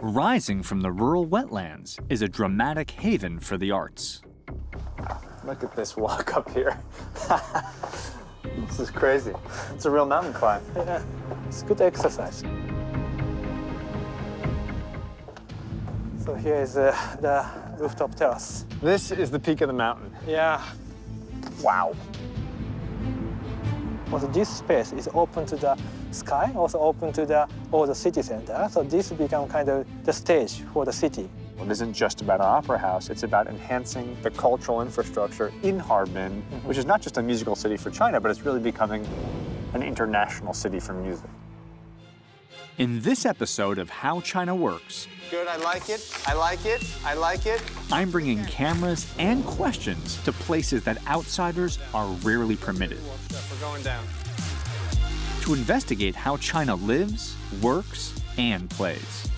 rising from the rural wetlands, is a dramatic haven for the arts. Look at this walk up here. This is crazy. It's a real mountain climb. Yeah, it's good exercise. So here is the rooftop terrace. This is the peak of the mountain. Yeah. Wow. Also, this space is open to the sky, also open to the city center. So this become kind of the stage for the city. It isn't just about an opera house, it's about enhancing the cultural infrastructure in Harbin, which is not just a musical city for China, but it's really becoming an international city for music. In this episode of How China Works, Good, I like it, I like it, I like it. I'm bringing cameras and questions to places that outsiders are rarely permitted. We're going down. To investigate how China lives, works, and plays.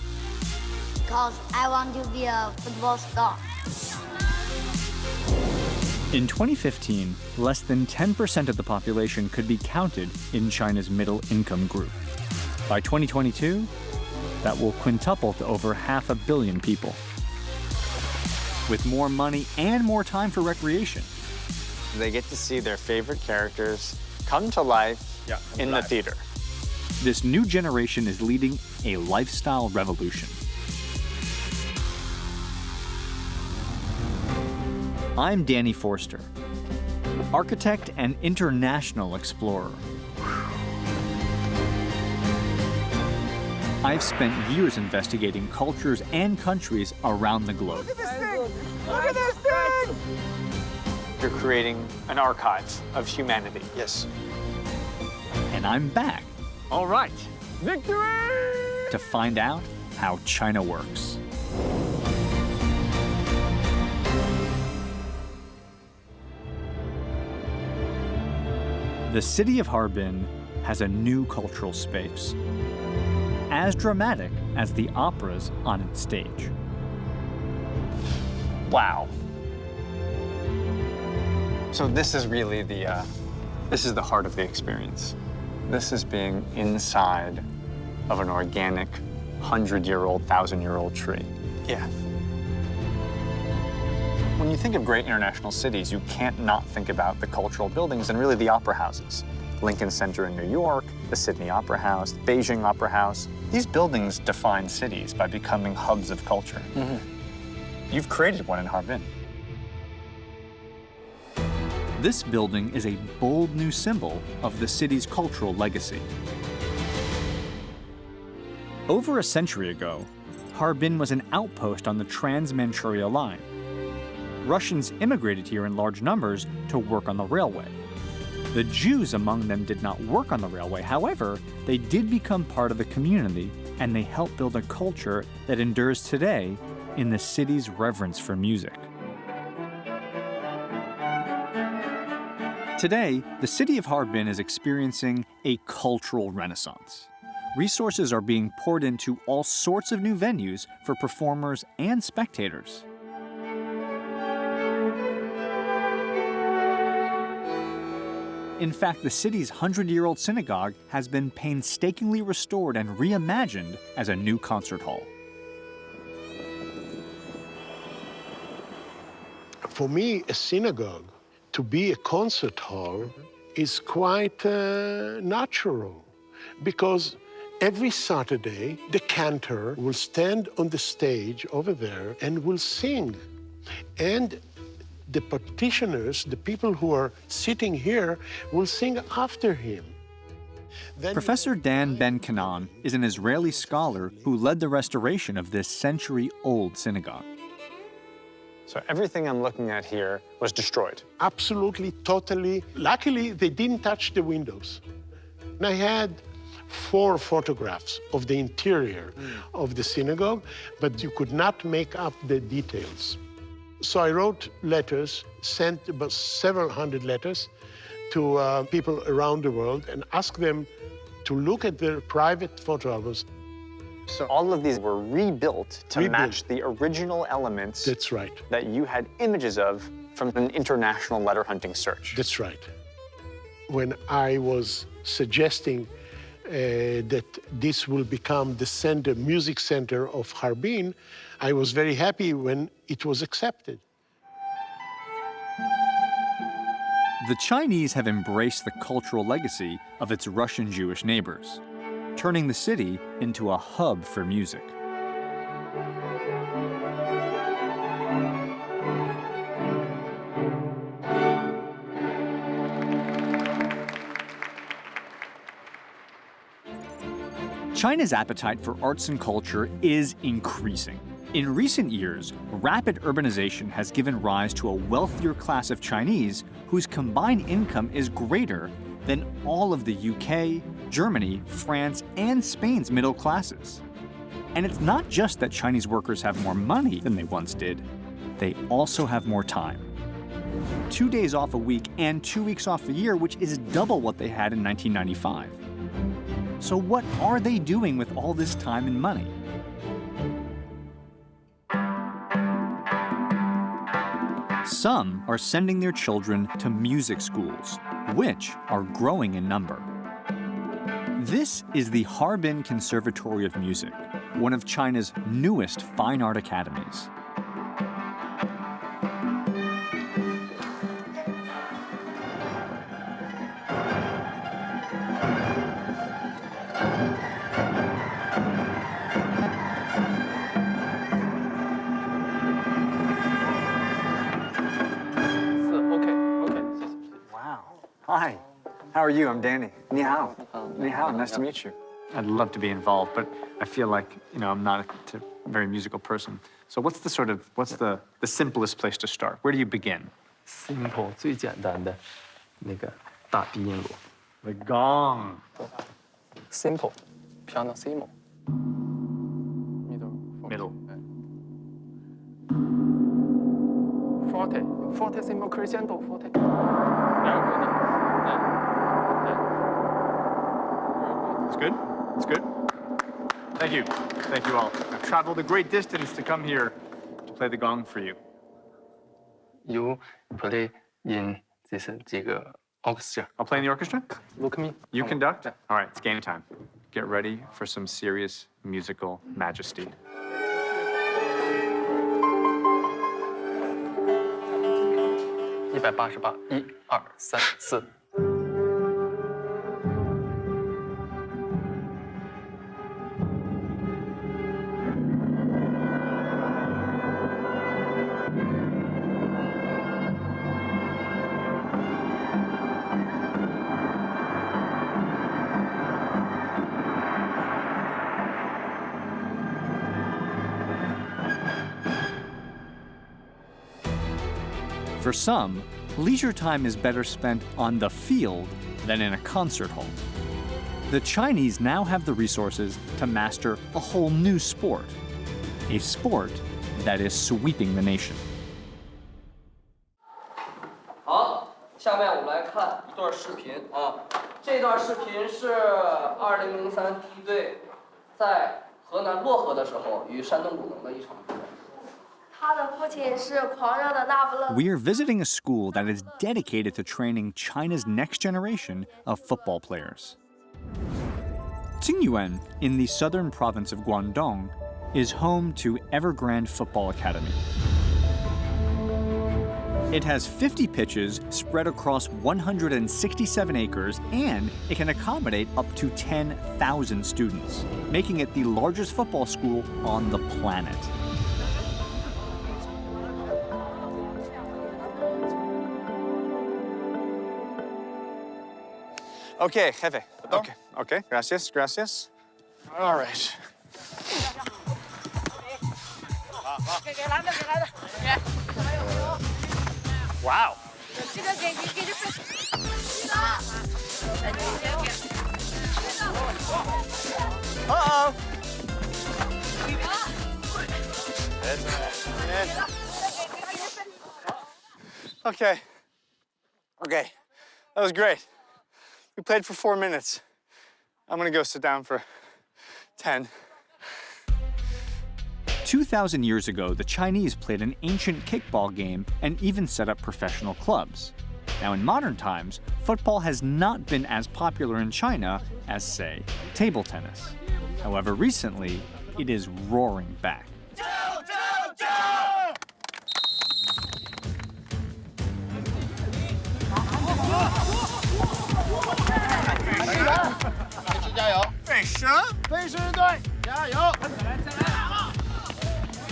Because I want to be a football star. In 2015, less than 10% of the population could be counted in China's middle-income group. By 2022, that will quintuple to over 500 million people. With more money and more time for recreation. They get to see their favorite characters come to life in the theater. This new generation is leading a lifestyle revolution. I'm Danny Forster, architect and international explorer. I've spent years investigating cultures and countries around the globe. Look at this thing! Look at this thing! You're creating an archive of humanity. Yes. And I'm back All right. Victory! to find out how China works. The city of Harbin has a new cultural space, as dramatic as the operas on its stage. Wow. So this is really this is the heart of the experience. This is being inside of an organic 100-year-old, 1,000-year-old tree. Yeah. When you think of great international cities, you can't not think about the cultural buildings and really the opera houses. Lincoln Center in New York, the Sydney Opera House, Beijing Opera House. These buildings define cities by becoming hubs of culture. You've created one in Harbin. This building is a bold new symbol of the city's cultural legacy. Over a century ago, Harbin was an outpost on the Trans-Manchuria line. Russians immigrated here in large numbers to work on the railway. The Jews among them did not work on the railway. However, they did become part of the community, and they helped build a culture that endures today in the city's reverence for music. Today, the city of Harbin is experiencing a cultural renaissance. Resources are being poured into all sorts of new venues for performers and spectators. In fact, the city's 100-year-old synagogue has been painstakingly restored and reimagined as a new concert hall. For me, a synagogue, to be a concert hall, is quite natural, because every Saturday, the cantor will stand on the stage over there and will sing. And the practitioners, the people who are sitting here, will sing after him. Then Professor Dan Ben-Kanan is an Israeli scholar who led the restoration of this century-old synagogue. So everything I'm looking at here was destroyed. absolutely, totally. Luckily, they didn't touch the windows. And I had 4 photographs of the interior of the synagogue, but you could not make up the details. So I wrote letters, sent about several hundred letters to people around the world and asked them to look at their private photo albums. So all of these were rebuilt to Rebuilt. match the original elements That's right. that you had images of from an international letter hunting search. That's right. When I was suggesting that this will become the center, music center of Harbin, I was very happy when it was accepted. The Chinese have embraced the cultural legacy of its Russian Jewish neighbors, turning the city into a hub for music. China's appetite for arts and culture is increasing. In recent years, rapid urbanization has given rise to a wealthier class of Chinese whose combined income is greater than all of the UK, Germany, France, and Spain's middle classes. And it's not just that Chinese workers have more money than they once did, they also have more time. 2 days off a week and 2 weeks off a year, which is double what they had in 1995. So what are they doing with all this time and money? Some are sending their children to music schools, which are growing in number. This is the Harbin Conservatory of Music, one of China's newest fine art academies. Hi, how are you? I'm Danny. Ni hao. Ni hao, nice to meet you. I'd love to be involved, but I feel like, I'm not a very musical person. So what's the simplest place to start? Where do you begin? Simple, 最简单的那个大低音锣。 The gong. Simple, pianissimo. Middle. Forte, fortissimo crescendo, forte. It's good? It's good? Thank you. Thank you all. I've traveled a great distance to come here to play the gong for you. You play in this 这个 orchestra. I'll play in the orchestra? Look at me. You conduct? All right, it's game time. Get ready for some serious musical majesty. 188，1、2、3、4。 For some, leisure time is better spent on the field than in a concert hall. The Chinese now have the resources to master a whole new sport, a sport that is sweeping the nation. 好，下面我们来看一段视频啊。这段视频是2003第一队在河南漯河的时候与山东鲁能的一场比赛。 We are visiting a school that is dedicated to training China's next generation of football players. Tsingyuan, in the southern province of Guangdong, is home to Evergrande Football Academy. It has 50 pitches spread across 167 acres, and it can accommodate up to 10,000 students, making it the largest football school on the planet. Okay, jefe. Okay. Gracias. All right. Wow. Uh-oh. Okay. That was great. We played for 4 minutes. I'm gonna go sit down for 10. 2,000 years ago, the Chinese played an ancient kickball game and even set up professional clubs. Now, in modern times, football has not been as popular in China as, say, table tennis. However, recently, it is roaring back.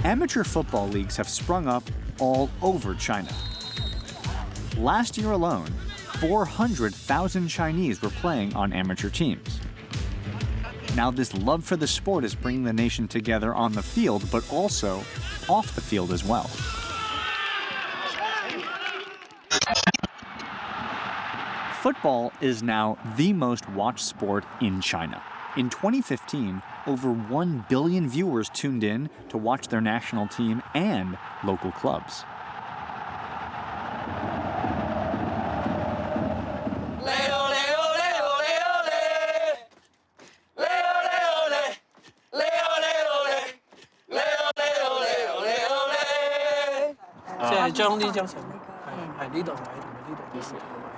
Amateur football leagues have sprung up all over China. Last year alone, 400,000 Chinese were playing on amateur teams. Now, this love for the sport is bringing the nation together on the field, but also off the field as well. Football is now the most watched sport in China. In 2015, over 1 billion viewers tuned in to watch their national team and local clubs.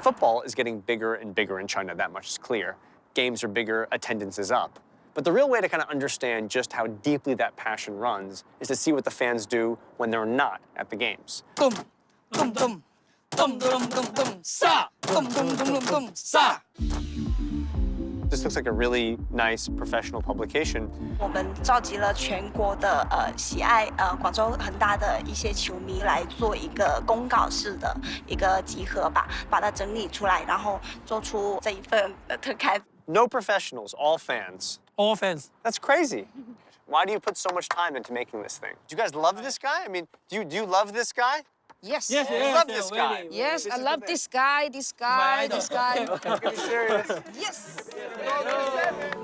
Football is getting bigger and bigger in China, that much is clear. Games are bigger, attendance is up. But the real way to kind of understand just how deeply that passion runs is to see what the fans do when they're not at the games. This looks like a really nice professional publication. 我们召集了全国的喜爱广州恒大的一些球迷来做一个公告式的一个集合吧，把它整理出来，然后做出这一份特刊。No professionals, all fans. All fans. That's crazy. Why do you put so much time into making this thing? Do you guys love this guy? I mean, do you love this guy? Yes. Yes, You love this guy. Yes, I love this guy, this guy, this guy. Yes.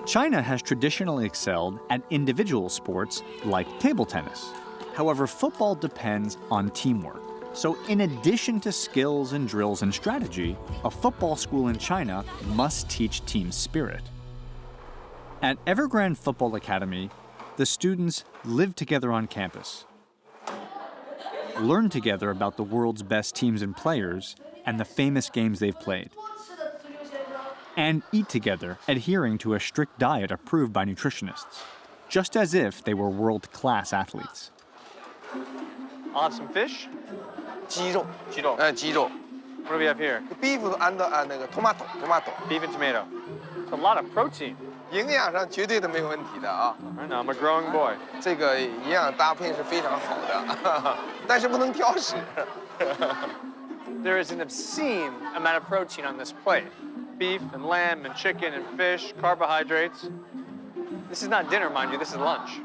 China has traditionally excelled at individual sports like table tennis. However, football depends on teamwork. So in addition to skills and drills and strategy, a football school in China must teach team spirit. At Evergrande Football Academy, the students live together on campus, learn together about the world's best teams and players and the famous games they've played, and eat together, adhering to a strict diet approved by nutritionists, just as if they were world-class athletes. I'll have some fish. 鸡肉。鸡肉。鸡肉。 What do we have here? Beef and 那个 tomato。 Beef and tomato. It's a lot of protein. 营养上绝对的没有问题的啊。 I know, I'm a growing boy. 这个营养搭配是非常好的，但是不能挑食。There is an obscene amount of protein on this plate. Beef and lamb and chicken and fish, carbohydrates. This is not dinner, mind you, this is lunch.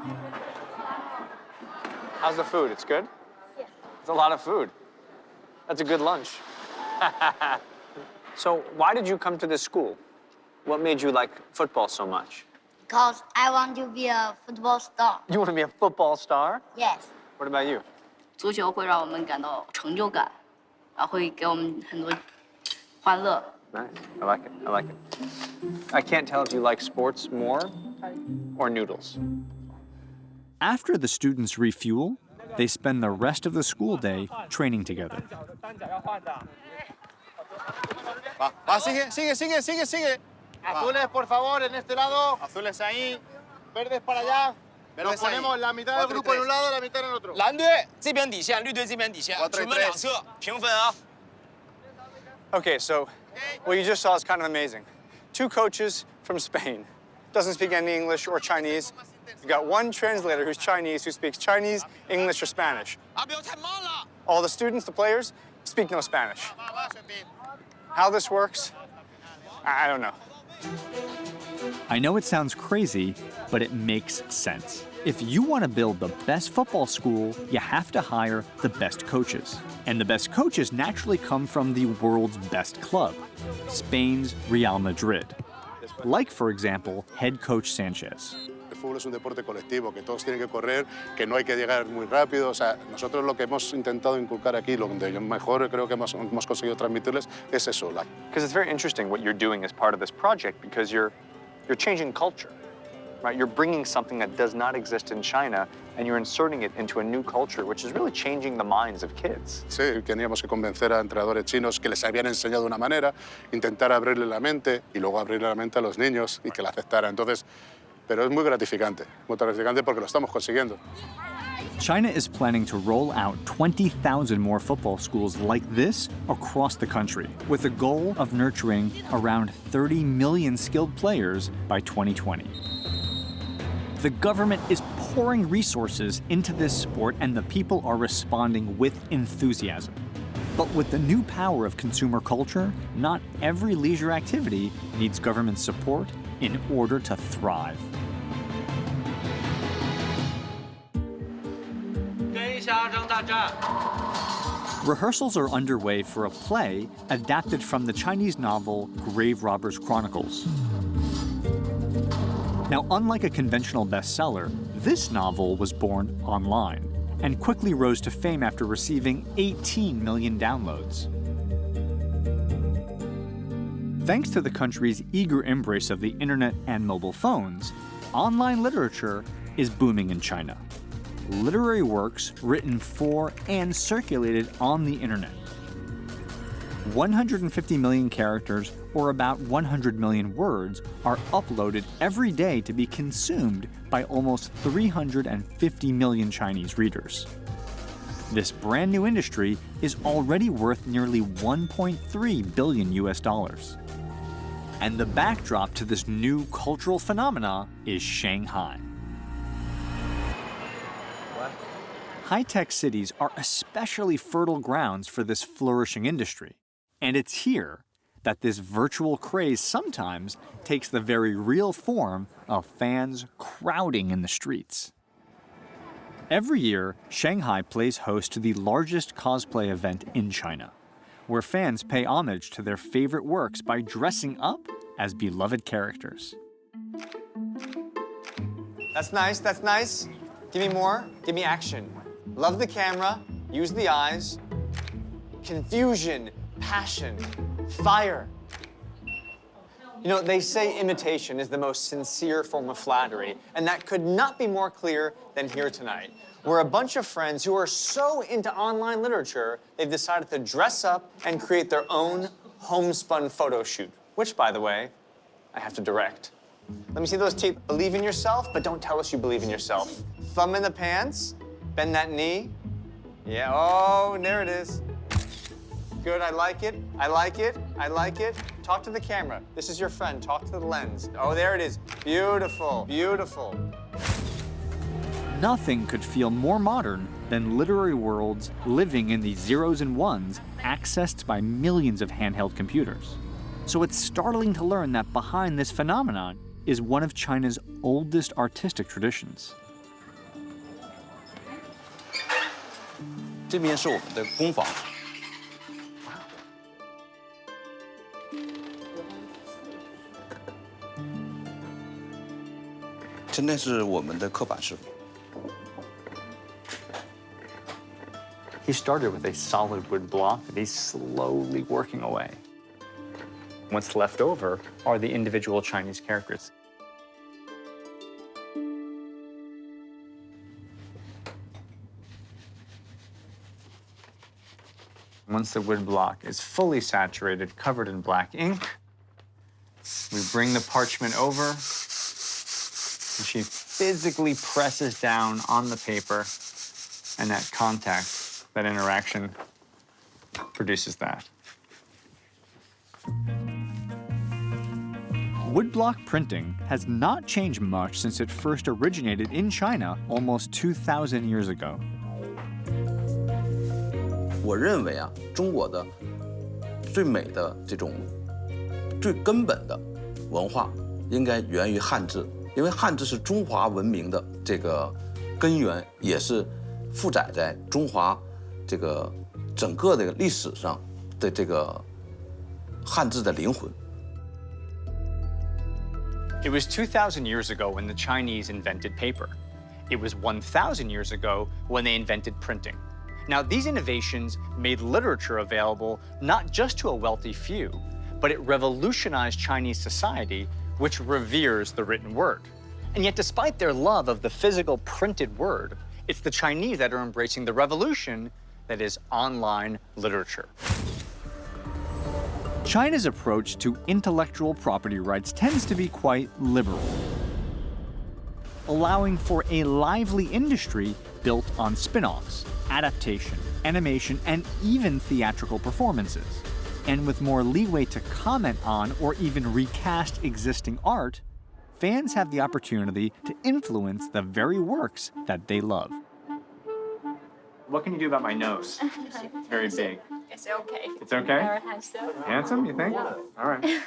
How's the food? It's good? Yeah. It's a lot of food. That's a good lunch. So why did you come to this school? What made you like football so much? Because I want to be a football star. You want to be a football star? Yes. What about you? 足球会让我们感到成就感，然后会给我们很多欢乐。 Nice. I like it. I like it. I can't tell if you like sports more or noodles. After the students refuel, they spend the rest of the school day training together. Sigue. Azules, por favor, en este lado. Azules ahí. Verdes para allá. Nos ponemos la mitad del grupo en un lado, la mitad en el otro. 蓝队这边底线，绿队这边底线，球门两侧平分啊。 Okay, so what you just saw is kind of amazing. Two coaches from Spain. Doesn't speak any English or Chinese. You got one translator who's Chinese, who speaks Chinese, English, or Spanish. All the students, the players, speak no Spanish. How this works, I don't know. I know it sounds crazy, but it makes sense. If you want to build the best football school, you have to hire the best coaches. And the best coaches naturally come from the world's best club, Spain's Real Madrid. Like, for example, head coach Sanchez. El fútbol es un deporte colectivo, que todos tienen que correr, que no hay que llegar muy rápido. O sea, nosotros lo que hemos intentado inculcar aquí, lo que yo mejor creo que hemos conseguido transmitirles es eso. Because it's very interesting what you're doing as part of this project, because you're changing culture. right? You're bringing something that does not exist in China and you're inserting it into a new culture, which is really changing the minds of kids. Sí, teníamos que convencer a entrenadores chinos que les habían enseñado de una manera, intentar abrirle la mente y luego abrirle la mente a los niños y que la aceptaran. Entonces, pero es muy gratificante porque lo estamos consiguiendo. China is planning to roll out 20,000 more football schools like this across the country, with a goal of nurturing around 30 million skilled players by 2020. The government is pouring resources into this sport and the people are responding with enthusiasm. But with the new power of consumer culture, not every leisure activity needs government support in order to thrive. Rehearsals are underway for a play adapted from the Chinese novel Grave Robbers' Chronicles. Now, unlike a conventional bestseller, this novel was born online and quickly rose to fame after receiving 18 million downloads. Thanks to the country's eager embrace of the internet and mobile phones, online literature is booming in China. Literary works written for and circulated on the internet. 150 million characters, or about 100 million words, are uploaded every day to be consumed by almost 350 million Chinese readers. This brand new industry is already worth nearly 1.3 billion US dollars. And the backdrop to this new cultural phenomena is Shanghai. High-tech cities are especially fertile grounds for this flourishing industry. And it's here that this virtual craze sometimes takes the very real form of fans crowding in the streets. Every year, Shanghai plays host to the largest cosplay event in China, where fans pay homage to their favorite works by dressing up as beloved characters. That's nice, that's nice. Give me more, give me action. Love the camera, use the eyes. Confusion, passion, fire. You know, they say imitation is the most sincere form of flattery, and that could not be more clear than here tonight. We're a bunch of friends who are so into online literature, they've decided to dress up and create their own homespun photo shoot, which, by the way, I have to direct. Let me see those teeth. Believe in yourself, but don't tell us you believe in yourself. Thumb in the pants, bend that knee. Yeah, oh, there it is. Good, I like it, I like it, I like it. Talk to the camera. This is your friend, talk to the lens. Oh, there it is. Beautiful, beautiful. Nothing could feel more modern than literary worlds living in the zeros and ones accessed by millions of handheld computers. So it's startling to learn that behind this phenomenon is one of China's oldest artistic traditions. 这边是我们的工坊。现在是我们的刻板师傅。 He started with a solid wood block that he's slowly working away. What's left over are the individual Chinese characters. Once the wood block is fully saturated, covered in black ink, we bring the parchment over, and she physically presses down on the paper, and that contact, that interaction, produces that. Woodblock printing has not changed much since it first originated in China almost 2,000 years ago. 我认为啊，中国的最美的这种最根本的文化，应该源于汉字，因为汉字是中华文明的这个根源，也是负载在中华这个整个的历史上的这个汉字的灵魂。 It was 2,000 years ago when the Chinese invented paper. It was 1,000 years ago when they invented printing. Now, these innovations made literature available not just to a wealthy few, but it revolutionized Chinese society, which reveres the written word. And yet, despite their love of the physical printed word, it's the Chinese that are embracing the revolution that is online literature. China's approach to intellectual property rights tends to be quite liberal, allowing for a lively industry built on spin-offs, adaptation, animation, and even theatrical performances. And with more leeway to comment on or even recast existing art, fans have the opportunity to influence the very works that they love. What can you do about my nose? It's very big. It's okay. It's okay? Very handsome. Handsome, you think? Yeah. All right.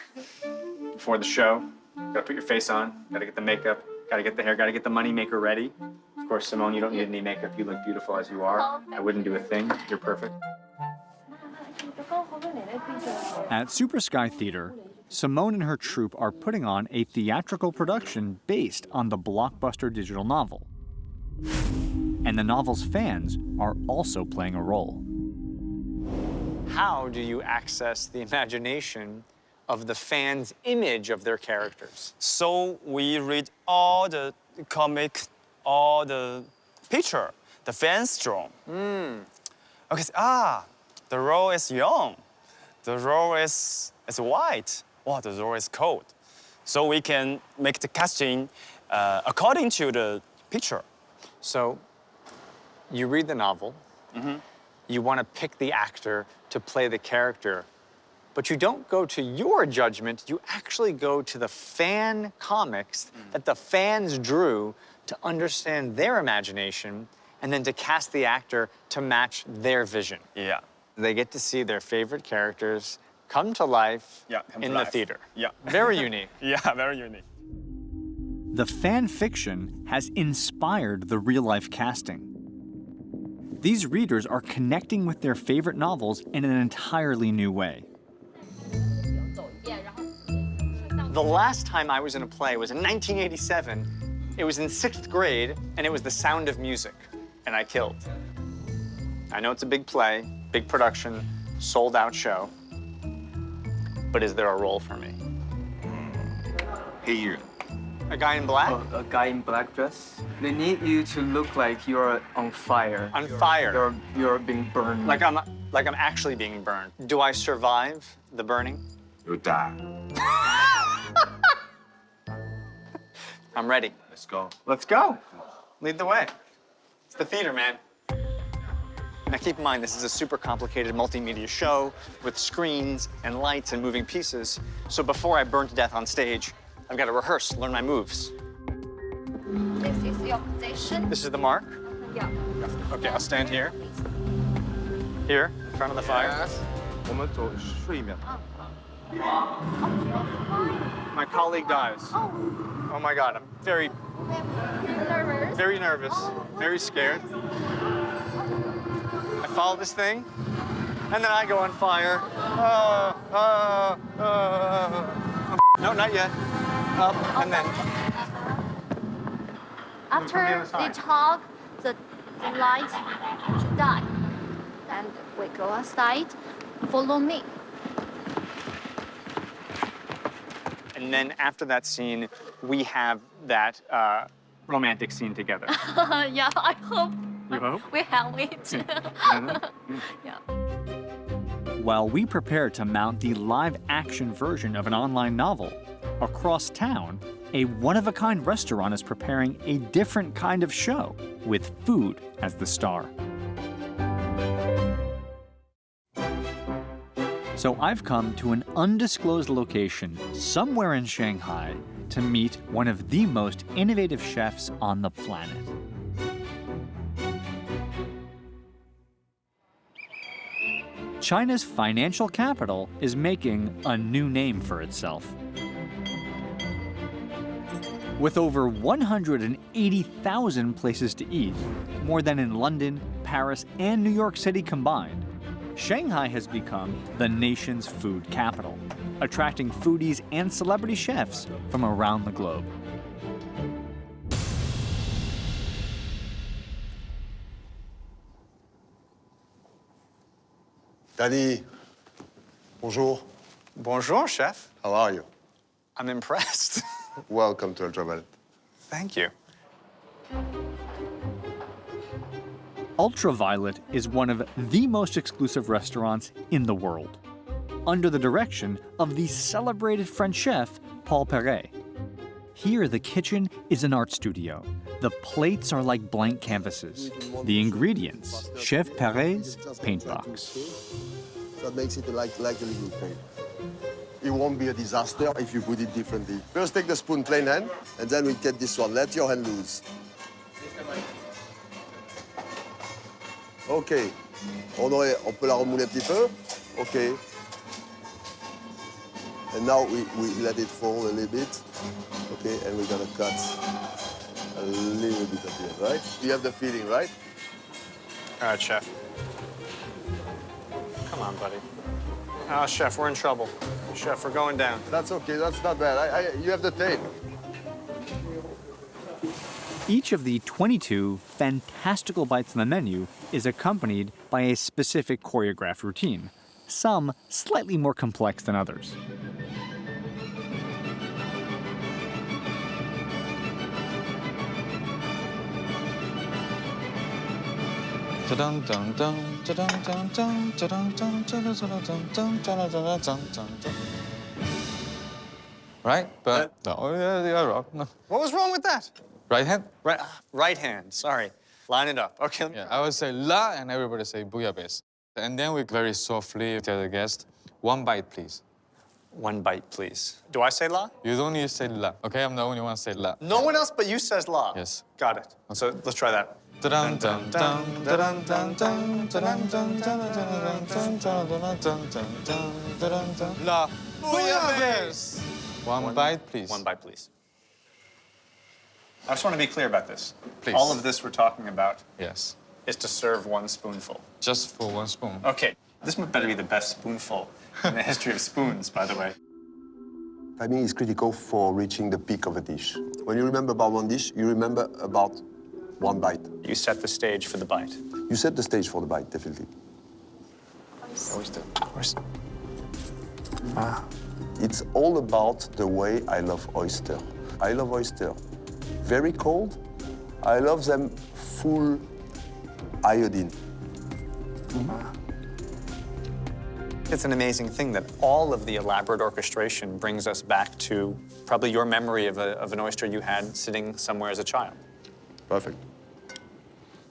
Before the show, gotta put your face on, gotta get the makeup, gotta get the hair, gotta get the moneymaker ready. Of course, Simone, you don't need any makeup. You look beautiful as you are. I wouldn't do a thing. You're perfect. At Super Sky Theater, Simone and her troupe are putting on a theatrical production based on the blockbuster digital novel. And the novel's fans are also playing a role. How do you access the imagination of the fans' image of their characters? So we read all the comic, all the picture the fans draw. Okay, the role is young. The role is white. Wow, the role is cold. So we can make the casting according to the picture. So you read the novel, you want to pick the actor to play the character, but you don't go to your judgment, you actually go to the fan comics that the fans drew to understand their imagination and then to cast the actor to match their vision. Yeah. They get to see their favorite characters come to life in the theater. Yeah. Very unique. Yeah, very unique. The fan fiction has inspired the real-life casting. These readers are connecting with their favorite novels in an entirely new way. The last time I was in a play was in 1987. It was in 6th grade, and it was The Sound of Music, and I killed. I know it's a big play, big production, sold-out show, but is there a role for me? Hey, a guy in black? A guy in black dress. They need you to look like you're on fire. On fire? You're being burned. Like I'm actually being burned. Do I survive the burning? You die. I'm ready. Let's go. Let's go. Lead the way. It's the theater, man. Now keep in mind, this is a super complicated multimedia show with screens and lights and moving pieces. So before I burn to death on stage, I've got to rehearse, learn my moves. This is your position. This is the mark? Yeah. Okay, I'll stand here. Here, in front of the fire. Yes. 我们走睡面。 My colleague dies. Oh my God, I'm very nervous, very scared. I follow this thing, and then I go on fire. No, not yet. Up, and then. After they talk, the light should die. And we go outside. Follow me. And then after that scene, we have that romantic scene together. Yeah, I hope. You hope? We have it. Yeah. While we prepare to mount the live-action version of an online novel, across town, a one-of-a-kind restaurant is preparing a different kind of show with food as the star. So I've come to an undisclosed location somewhere in Shanghai to meet one of the most innovative chefs on the planet. China's financial capital is making a new name for itself. With over 180,000 places to eat, more than in London, Paris, and New York City combined, Shanghai has become the nation's food capital, attracting foodies and celebrity chefs from around the globe. Danny, bonjour. Bonjour, chef. How are you? I'm impressed. Welcome to Ultraviolet. Thank you. Ultraviolet is one of the most exclusive restaurants in the world, under the direction of the celebrated French chef Paul Perret. Here, the kitchen is an art studio. The plates are like blank canvases. The ingredients, Chef Perret's paint box. That makes it like a little paint. It won't be a disaster if you put it differently. First, take the spoon plain hand, and then we get this one. Let your hand loose. OK. On peut la remouler un petit peu. OK. And now we let it fall a little bit. OK, and we're gonna cut a little bit at the end, right? You have the feeling, right? All right, Chef. Come on, buddy. Oh, Chef, we're in trouble. Chef, we're going down. That's OK, that's not bad. You have the tape. Each of the 22 fantastical bites on the menu is accompanied by a specific choreographed routine, some slightly more complex than others. Right? But no. What was wrong with that? Right hand? Right hand, sorry. Line it up. Okay. Yeah, I would say la, and everybody say bouillabaisse. And then we very softly tell the guest, 1 bite, please. 1 bite, please. Do I say la? You don't need to say la, okay? I'm the only one say la. No one else but you says la? Yes. Got it. So let's try that. La bouillabaisse. 1 bite, please. 1 bite, please. I just want to be clear about this. Please. All of this we're talking about Yes. is to serve 1 spoonful. Just for 1 spoon. Okay. This better be the best spoonful in the history of spoons, by the way. Timing is critical for reaching the peak of a dish. When you remember about one dish, you remember about 1 bite. You set the stage for the bite. You set the stage for the bite, definitely. Oyster. It's all about the way I love oyster. I love oyster very cold. I love them full iodine. It's an amazing thing that all of the elaborate orchestration brings us back to probably your memory of an oyster you had sitting somewhere as a child. Perfect.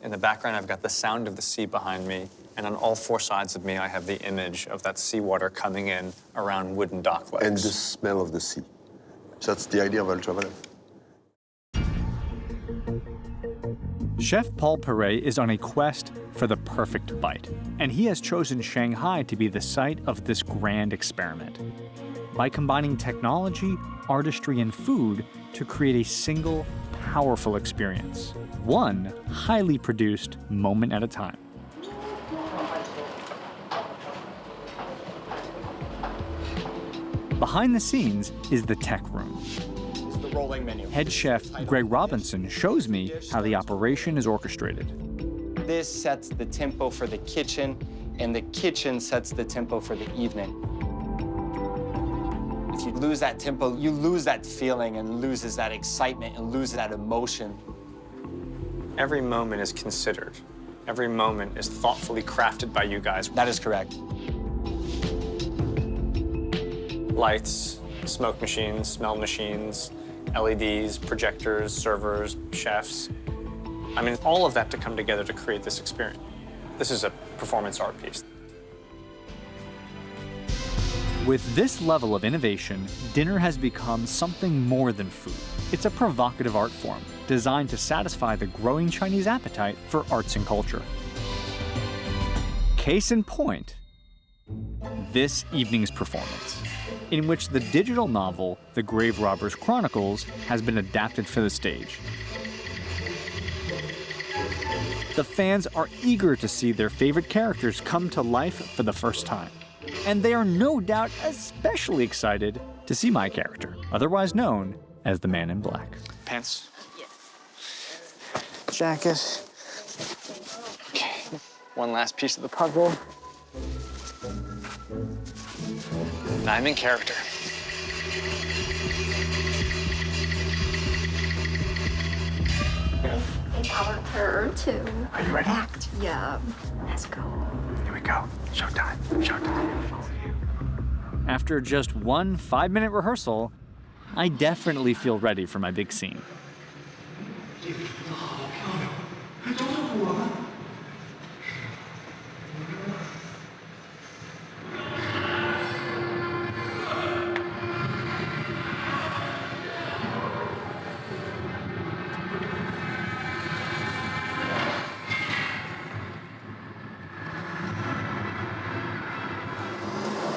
In the background, I've got the sound of the sea behind me, and on all 4 sides of me, I have the image of that seawater coming in around wooden dock legs. And the smell of the sea. That's the idea of ultraviolet. Chef Paul Perret is on a quest for the perfect bite, and he has chosen Shanghai to be the site of this grand experiment. By combining technology, artistry, and food to create a single, powerful experience, one highly produced moment at a time. Behind the scenes is the tech room. Rolling menu. Head chef Greg Robinson shows me how the operation is orchestrated. This sets the tempo for the kitchen, and the kitchen sets the tempo for the evening. If you lose that tempo, you lose that feeling and loses that excitement and loses that emotion. Every moment is considered. Every moment is thoughtfully crafted by you guys. That is correct. Lights, smoke machines, smell machines, LEDs, projectors, servers, chefs. I mean, all of that to come together to create this experience. This is a performance art piece. With this level of innovation, dinner has become something more than food. It's a provocative art form designed to satisfy the growing Chinese appetite for arts and culture. Case in point, this evening's performance, in which the digital novel The Grave Robbers Chronicles has been adapted for the stage. The fans are eager to see their favorite characters come to life for the first time. And they are no doubt especially excited to see my character, otherwise known as the Man in Black. Pants? Yes. Jacket. Okay. One last piece of the puzzle. And I'm in character. it's our turn to Are you ready? act. Yeah. Let's go. Here we go. Showtime. Showtime. After just one 5-minute rehearsal, I definitely feel ready for my big scene.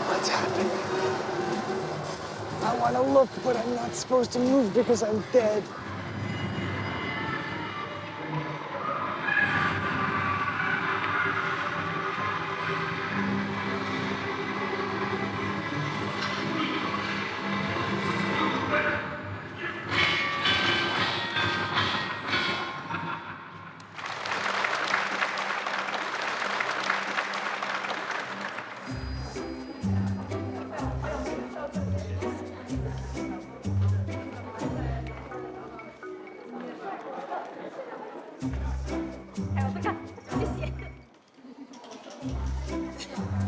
What's happening? I want to look, but I'm not supposed to move because I'm dead.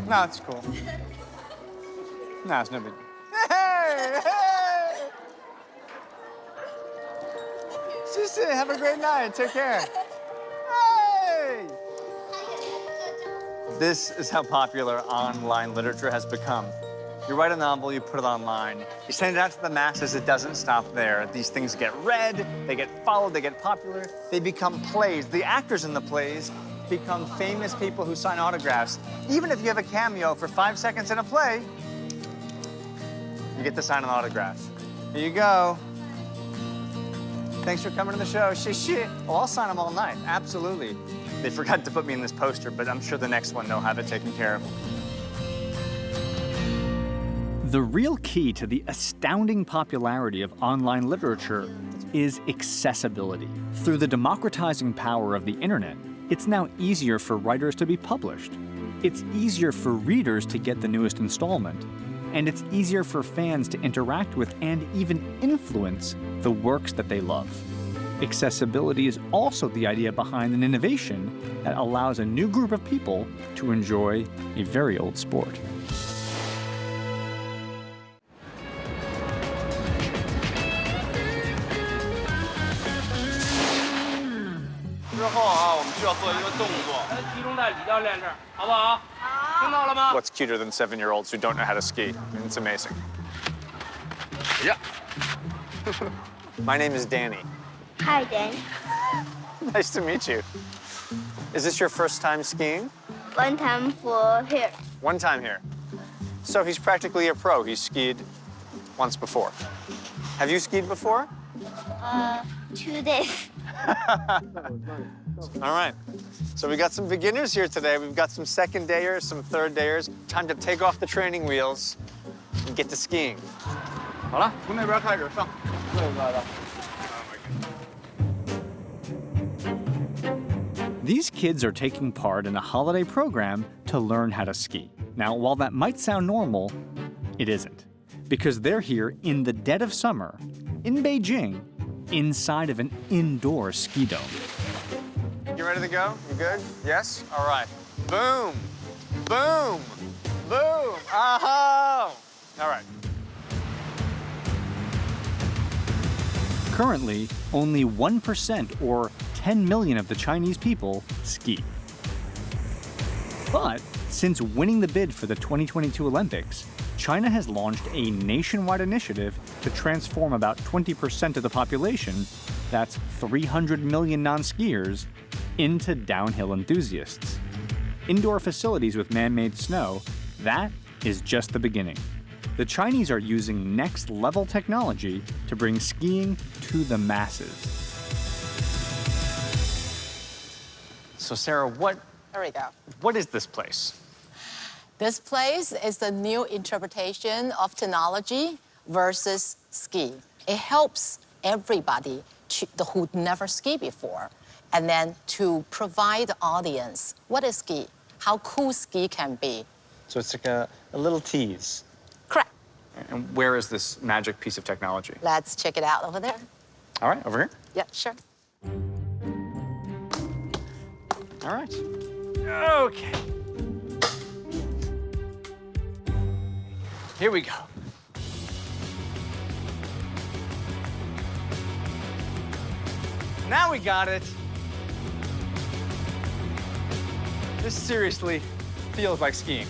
No, it's cool. No, it's no big. Hey! Hey! Just have a great night. Take care. Hey! This is how popular online literature has become. You write a novel, you put it online. You send it out to the masses, it doesn't stop there. These things get read, they get followed, they get popular. They become plays. The actors in the plays become famous people who sign autographs. Even if you have a cameo for 5 seconds in a play, you get to sign an autograph. Here you go. Thanks for coming to the show. Shit. Oh, I'll sign them all night. Absolutely. They forgot to put me in this poster, but I'm sure the next one they'll have it taken care of. The real key to the astounding popularity of online literature is accessibility. Through the democratizing power of the internet, it's now easier for writers to be published. It's easier for readers to get the newest installment. And it's easier for fans to interact with and even influence the works that they love. Accessibility is also the idea behind an innovation that allows a new group of people to enjoy a very old sport. What's cuter than 7-year-olds who don't know how to ski? I mean, it's amazing. Yeah. My name is Danny. Hi, Dan. Nice to meet you. Is this your first time skiing? One time for here. One time here. So he's practically a pro. He's skied once before. Have you skied before? 2 days. All right. So we got some beginners here today. We've got some second-dayers, some third-dayers. Time to take off the training wheels and get to skiing. 好了，从那边开始上。 These kids are taking part in a holiday program to learn how to ski. Now, while that might sound normal, it isn't. Because they're here in the dead of summer, in Beijing, inside of an indoor ski dome. You ready to go? You good? Yes? All right. Boom. Boom. Boom. Oh! All right. Currently, only 1% or 10 million of the Chinese people ski. But since winning the bid for the 2022 Olympics, China has launched a nationwide initiative to transform about 20% of the population, that's 300 million non-skiers, into downhill enthusiasts. Indoor facilities with man-made snow, that is just the beginning. The Chinese are using next-level technology to bring skiing to the masses. So, Sarah, what There we go. is this place? This place is the new interpretation of technology versus ski. It helps everybody who never skied before, and then to provide the audience what is ski, how cool ski can be. So it's like a little tease. Correct. And where is this magic piece of technology? Let's check it out over there. All right, over here. Yeah, sure. All right. Okay. Here we go. Now we got it. This seriously feels like skiing.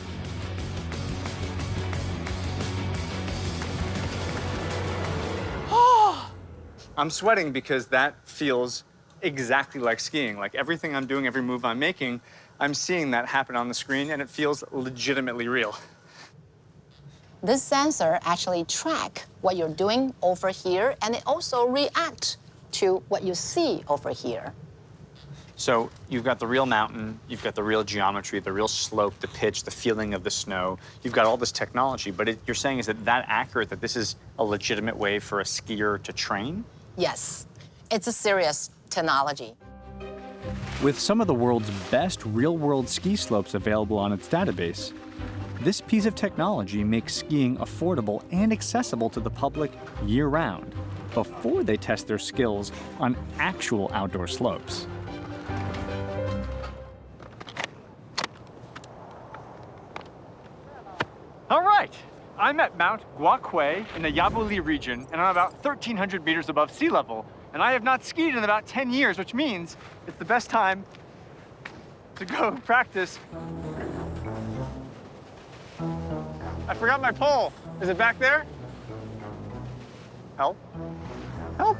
I'm sweating because that feels exactly like skiing. Like everything I'm doing, every move I'm making, I'm seeing that happen on the screen and it feels legitimately real. This sensor actually track what you're doing over here, and it also react to what you see over here. So you've got the real mountain, you've got the real geometry, the real slope, the pitch, the feeling of the snow. You've got all this technology, but you're saying is that accurate, that this is a legitimate way for a skier to train? Yes, it's a serious technology. With some of the world's best real-world ski slopes available on its database, this piece of technology makes skiing affordable and accessible to the public year-round before they test their skills on actual outdoor slopes. All right, I'm at Mount Guakui in the Yabuli region, and I'm about 1,300 meters above sea level. And I have not skied in about 10 years, which means it's the best time to go practice. I forgot my pole. Is it back there? Help? Help!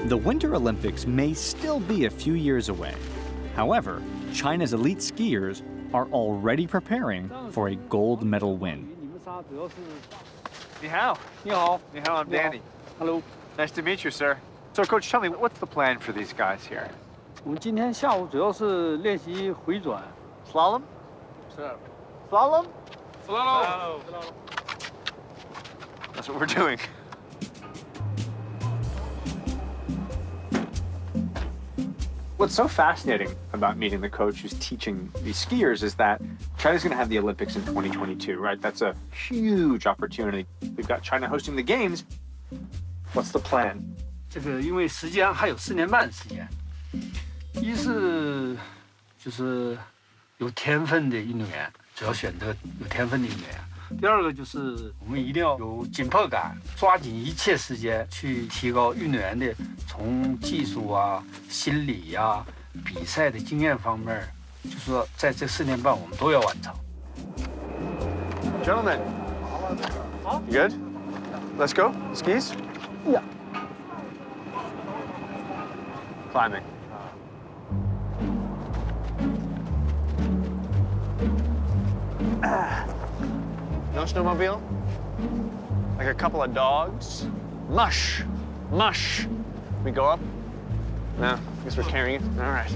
The Winter Olympics may still be a few years away. However, China's elite skiers are already preparing for a gold medal win. Ni hao. Ni hao. Ni hao, I'm Danny. Hello. Nice to meet you, sir. So, Coach, tell me, what's the plan for these guys here? 我们今天下午主要是练习回转 Slalom? Slalom? Slalom. That's what we're doing. What's so fascinating about meeting the coach who's teaching these skiers is that China's going to have the Olympics in 2022, right? That's a huge opportunity. We've got China hosting the games. What's the plan? 这个因为时间还有4年半时间，一是就是有天分的运动员，主要选择有天分的运动员。第二个就是我们一定要有紧迫感，抓紧一切时间去提高运动员的从技术啊、心理呀、比赛的经验方面，就是说在这4年半我们都要完成。Gentlemen, you good? Let's go. Skis? Yeah. Climbing. No snowmobile? Like a couple of dogs? Mush! Mush! We go up? No, I guess we're carrying it. All right.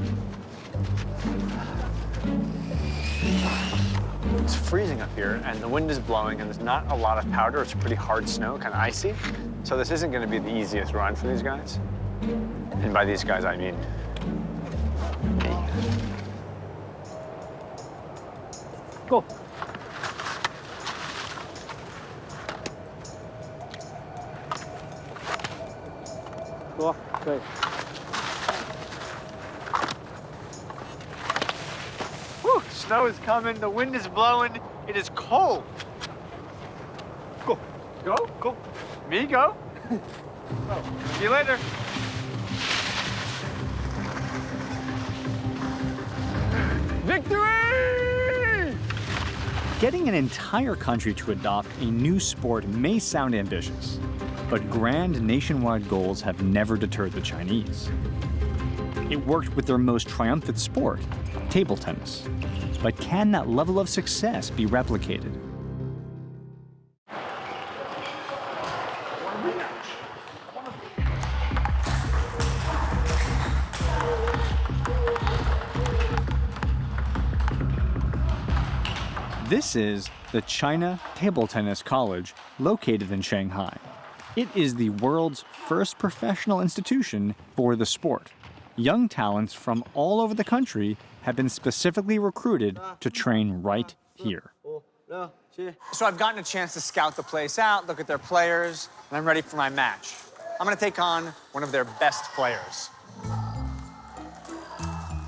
It's freezing up here, and the wind is blowing, and there's not a lot of powder. It's pretty hard snow, kind of icy. So this isn't going to be the easiest run for these guys. And by these guys, I mean me. Go. Go. Okay. Whew, snow is coming, the wind is blowing, it is cold. Go. Go? Go. Me, go? See you later. Victory! Getting an entire country to adopt a new sport may sound ambitious, but grand nationwide goals have never deterred the Chinese. It worked with their most triumphant sport, table tennis. But can that level of success be replicated? This is the China Table Tennis College, located in Shanghai. It is the world's first professional institution for the sport. Young talents from all over the country have been specifically recruited to train right here. So I've gotten a chance to scout the place out, look at their players, and I'm ready for my match. I'm gonna take on one of their best players.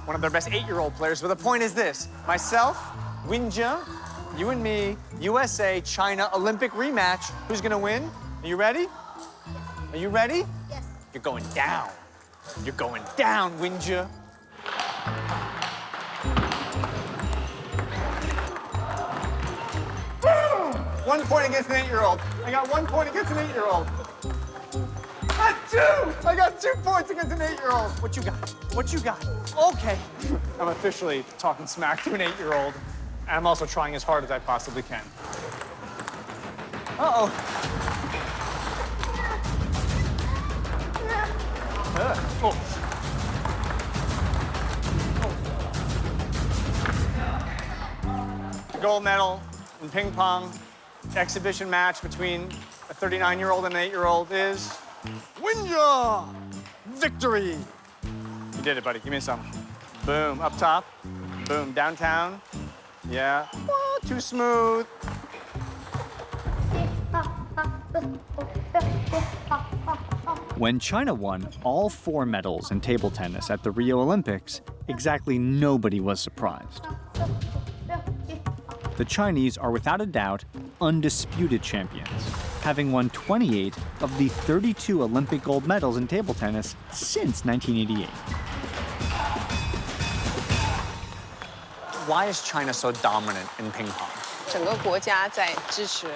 One of their best 8-year-old players, but the point is this. Myself, Winjia, you and me, USA, China, Olympic rematch. Who's gonna win? Are you ready? Are you ready? Yes. You're going down. You're going down, Winjia. Boom! 1 point against an 8-year-old. I got 1 point against an 8-year-old. I got 2 points against an 8-year-old. What you got? What you got? Okay. I'm officially talking smack to an 8-year-old. And I'm also trying as hard as I possibly can. Uh-oh. Oh. Gold medal in ping pong. Exhibition match between a 39-year-old and an 8-year-old is Winjia! Victory! You did it, buddy. Give me some. Boom, up top. Boom, downtown. Yeah. Oh, too smooth. When China won all 4 medals in table tennis at the Rio Olympics, exactly nobody was surprised. The Chinese are without a doubt undisputed champions, having won 28 of the 32 Olympic gold medals in table tennis since 1988. Why is China so dominant in ping pong? 整个国家在支持，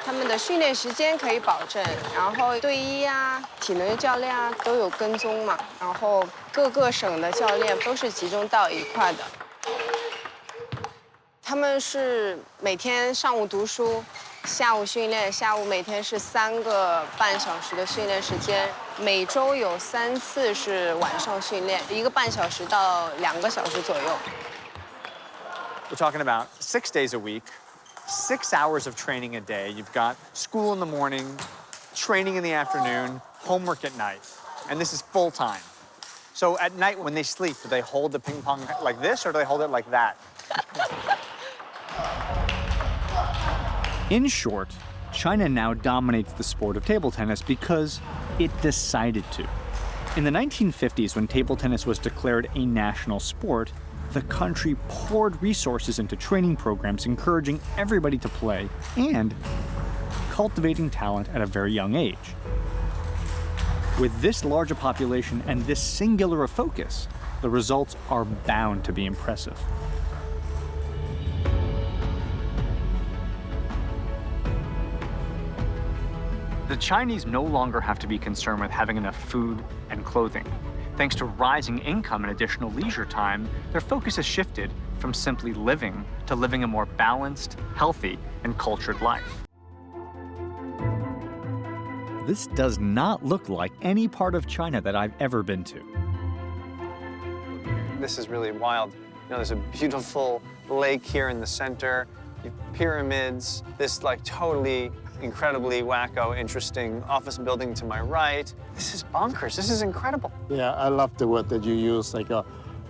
他们的训练时间可以保证，然后队医啊、体能教练啊都有跟踪嘛，然后各个省的教练都是集中到一块的。他们是每天上午读书，下午训练，下午每天是3个半小时的训练时间，每周有3次是晚上训练，1个半小时到2个小时左右。 We're talking about 6 days a week, 6 hours of training a day. You've got school in the morning, training in the afternoon, homework at night. And this is full time. So at night when they sleep, do they hold the ping pong like this or do they hold it like that? In short, China now dominates the sport of table tennis because it decided to. In the 1950s, when table tennis was declared a national sport, the country poured resources into training programs encouraging everybody to play and cultivating talent at a very young age. With this large a population and this singular a focus, the results are bound to be impressive. The Chinese no longer have to be concerned with having enough food and clothing. Thanks to rising income and additional leisure time, their focus has shifted from simply living to living a more balanced, healthy, and cultured life. This does not look like any part of China that I've ever been to. This is really wild. You know, there's a beautiful lake here in the center, pyramids, this like totally incredibly wacko, interesting office building to my right. This is bonkers. This is incredible. Yeah, I love the word that you use, like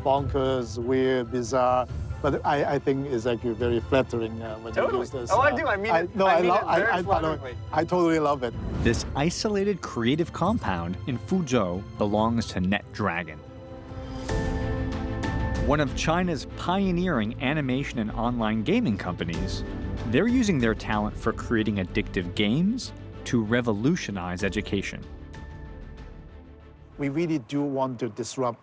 bonkers, weird, bizarre. But I think it's actually very flattering when you use this. Oh, I do. I mean it. I totally love it. This isolated creative compound in Fuzhou belongs to NetDragon, one of China's pioneering animation and online gaming companies. They're using their talent for creating addictive games to revolutionize education. We really do want to disrupt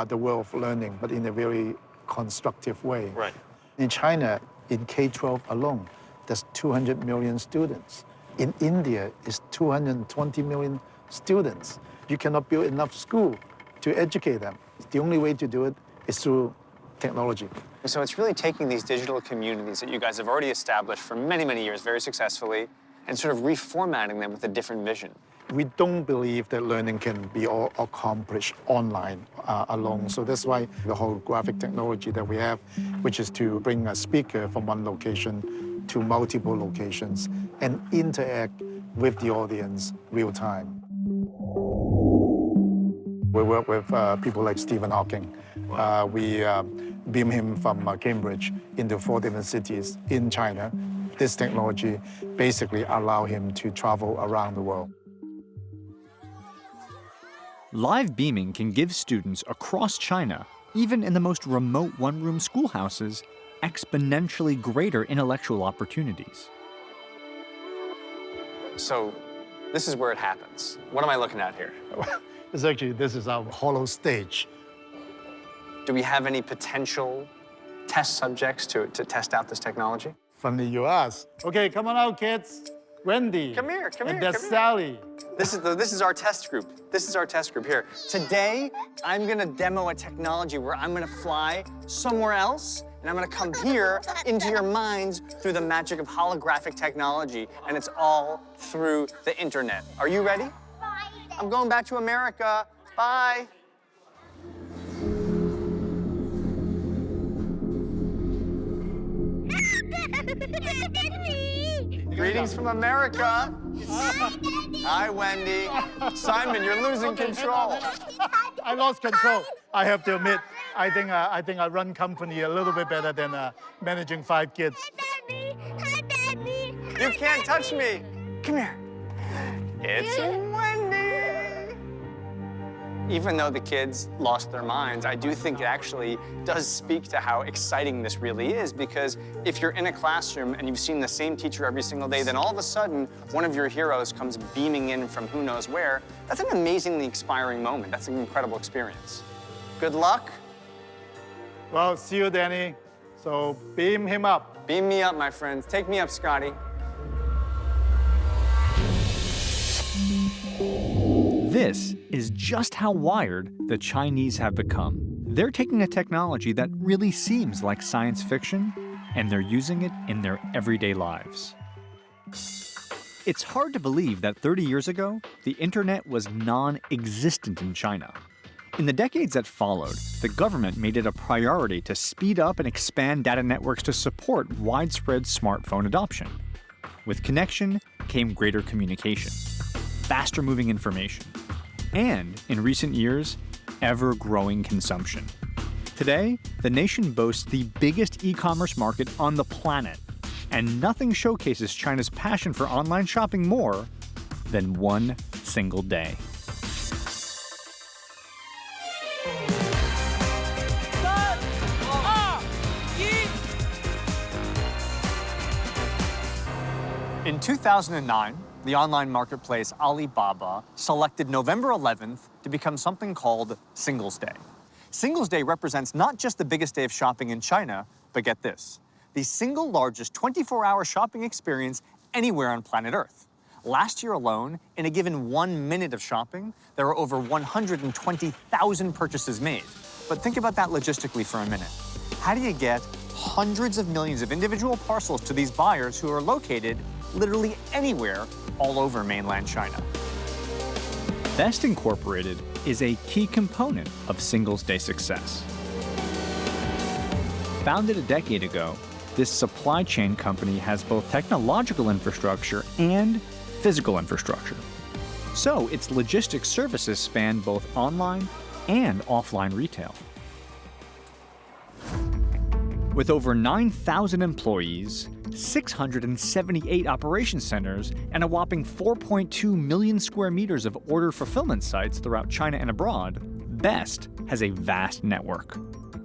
the world of learning, but in a very constructive way. Right. In China, in K-12 alone, there's 200 million students. In India, it's 220 million students. You cannot build enough school to educate them. The only way to do it is through technology. So it's really taking these digital communities that you guys have already established for many, many years very successfully and sort of reformatting them with a different vision. We don't believe that learning can be all accomplished online alone. So that's why the whole graphic technology that we have, which is to bring a speaker from one location to multiple locations and interact with the audience real time. We work with people like Stephen Hawking. We beam him from Cambridge into 4 different cities in China. this technology basically allow him to travel around the world. Live beaming can give students across China, even in the most remote one-room schoolhouses, exponentially greater intellectual opportunities. So this is where it happens. What am I looking at here? This is our hollow stage. Do we have any potential test subjects to test out this technology? Funny you ask. Okay, come on out, kids. Wendy. Come here, and that's Sally. This is our test group. This is our test group here. Today, I'm gonna demo a technology where I'm gonna fly somewhere else, and I'm gonna come here into your minds through the magic of holographic technology, and it's all through the internet. Are you ready? I'm going back to America. Bye. Greetings from America. Hi, Wendy. Simon, you're losing control. I lost control. I have to admit, I think I run company a little bit better than managing 5 kids. You can't touch me. Come here. It's Wendy. Even though the kids lost their minds, I do think it actually does speak to how exciting this really is, because if you're in a classroom and you've seen the same teacher every single day, then all of a sudden, one of your heroes comes beaming in from who knows where. That's an amazingly inspiring moment. That's an incredible experience. Good luck. Well, see you, Danny. So beam him up. Beam me up, my friends. Take me up, Scotty. This is just how wired the Chinese have become. They're taking a technology that really seems like science fiction, and they're using it in their everyday lives. It's hard to believe that 30 years ago, the internet was non-existent in China. In the decades that followed, the government made it a priority to speed up and expand data networks to support widespread smartphone adoption. With connection came greater communication, faster moving information, and, in recent years, ever-growing consumption. Today, the nation boasts the biggest e-commerce market on the planet, and nothing showcases China's passion for online shopping more than one single day. In 2009, the online marketplace Alibaba selected November 11th to become something called Singles Day. Singles Day represents not just the biggest day of shopping in China, but get this, the single largest 24-hour shopping experience anywhere on planet Earth. Last year alone, in a given 1 minute of shopping, there were over 120,000 purchases made. But think about that logistically for a minute. How do you get hundreds of millions of individual parcels to these buyers who are located literally anywhere all over mainland China? Best Incorporated is a key component of Singles Day success. Founded a decade ago, this supply chain company has both technological infrastructure and physical infrastructure. So its logistics services span both online and offline retail. With over 9,000 employees, 678 operation centers, and a whopping 4.2 million square meters of order fulfillment sites throughout China and abroad, BEST has a vast network.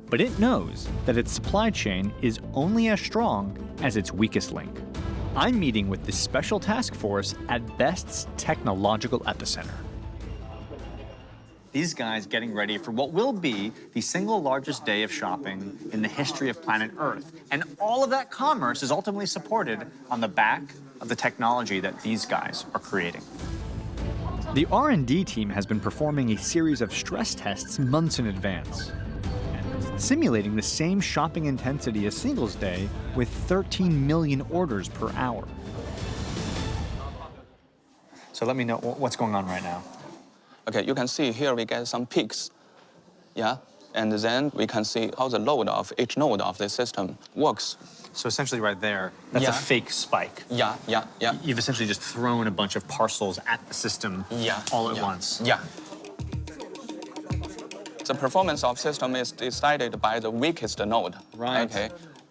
But it knows that its supply chain is only as strong as its weakest link. I'm meeting with the special task force at BEST's technological epicenter. These guys getting ready for what will be the single largest day of shopping in the history of planet Earth. And all of that commerce is ultimately supported on the back of the technology that these guys are creating. The R&D team has been performing a series of stress tests months in advance, simulating the same shopping intensity as Singles Day with 13 million orders per hour. So let me know what's going on right now. Okay, you can see here we get some peaks, yeah? And then we can see how the load of each node of the system works. So essentially right there, that's a fake spike. Yeah. You've essentially just thrown a bunch of parcels at the system all at once. Yeah. The performance of system is decided by the weakest node. Right. Okay.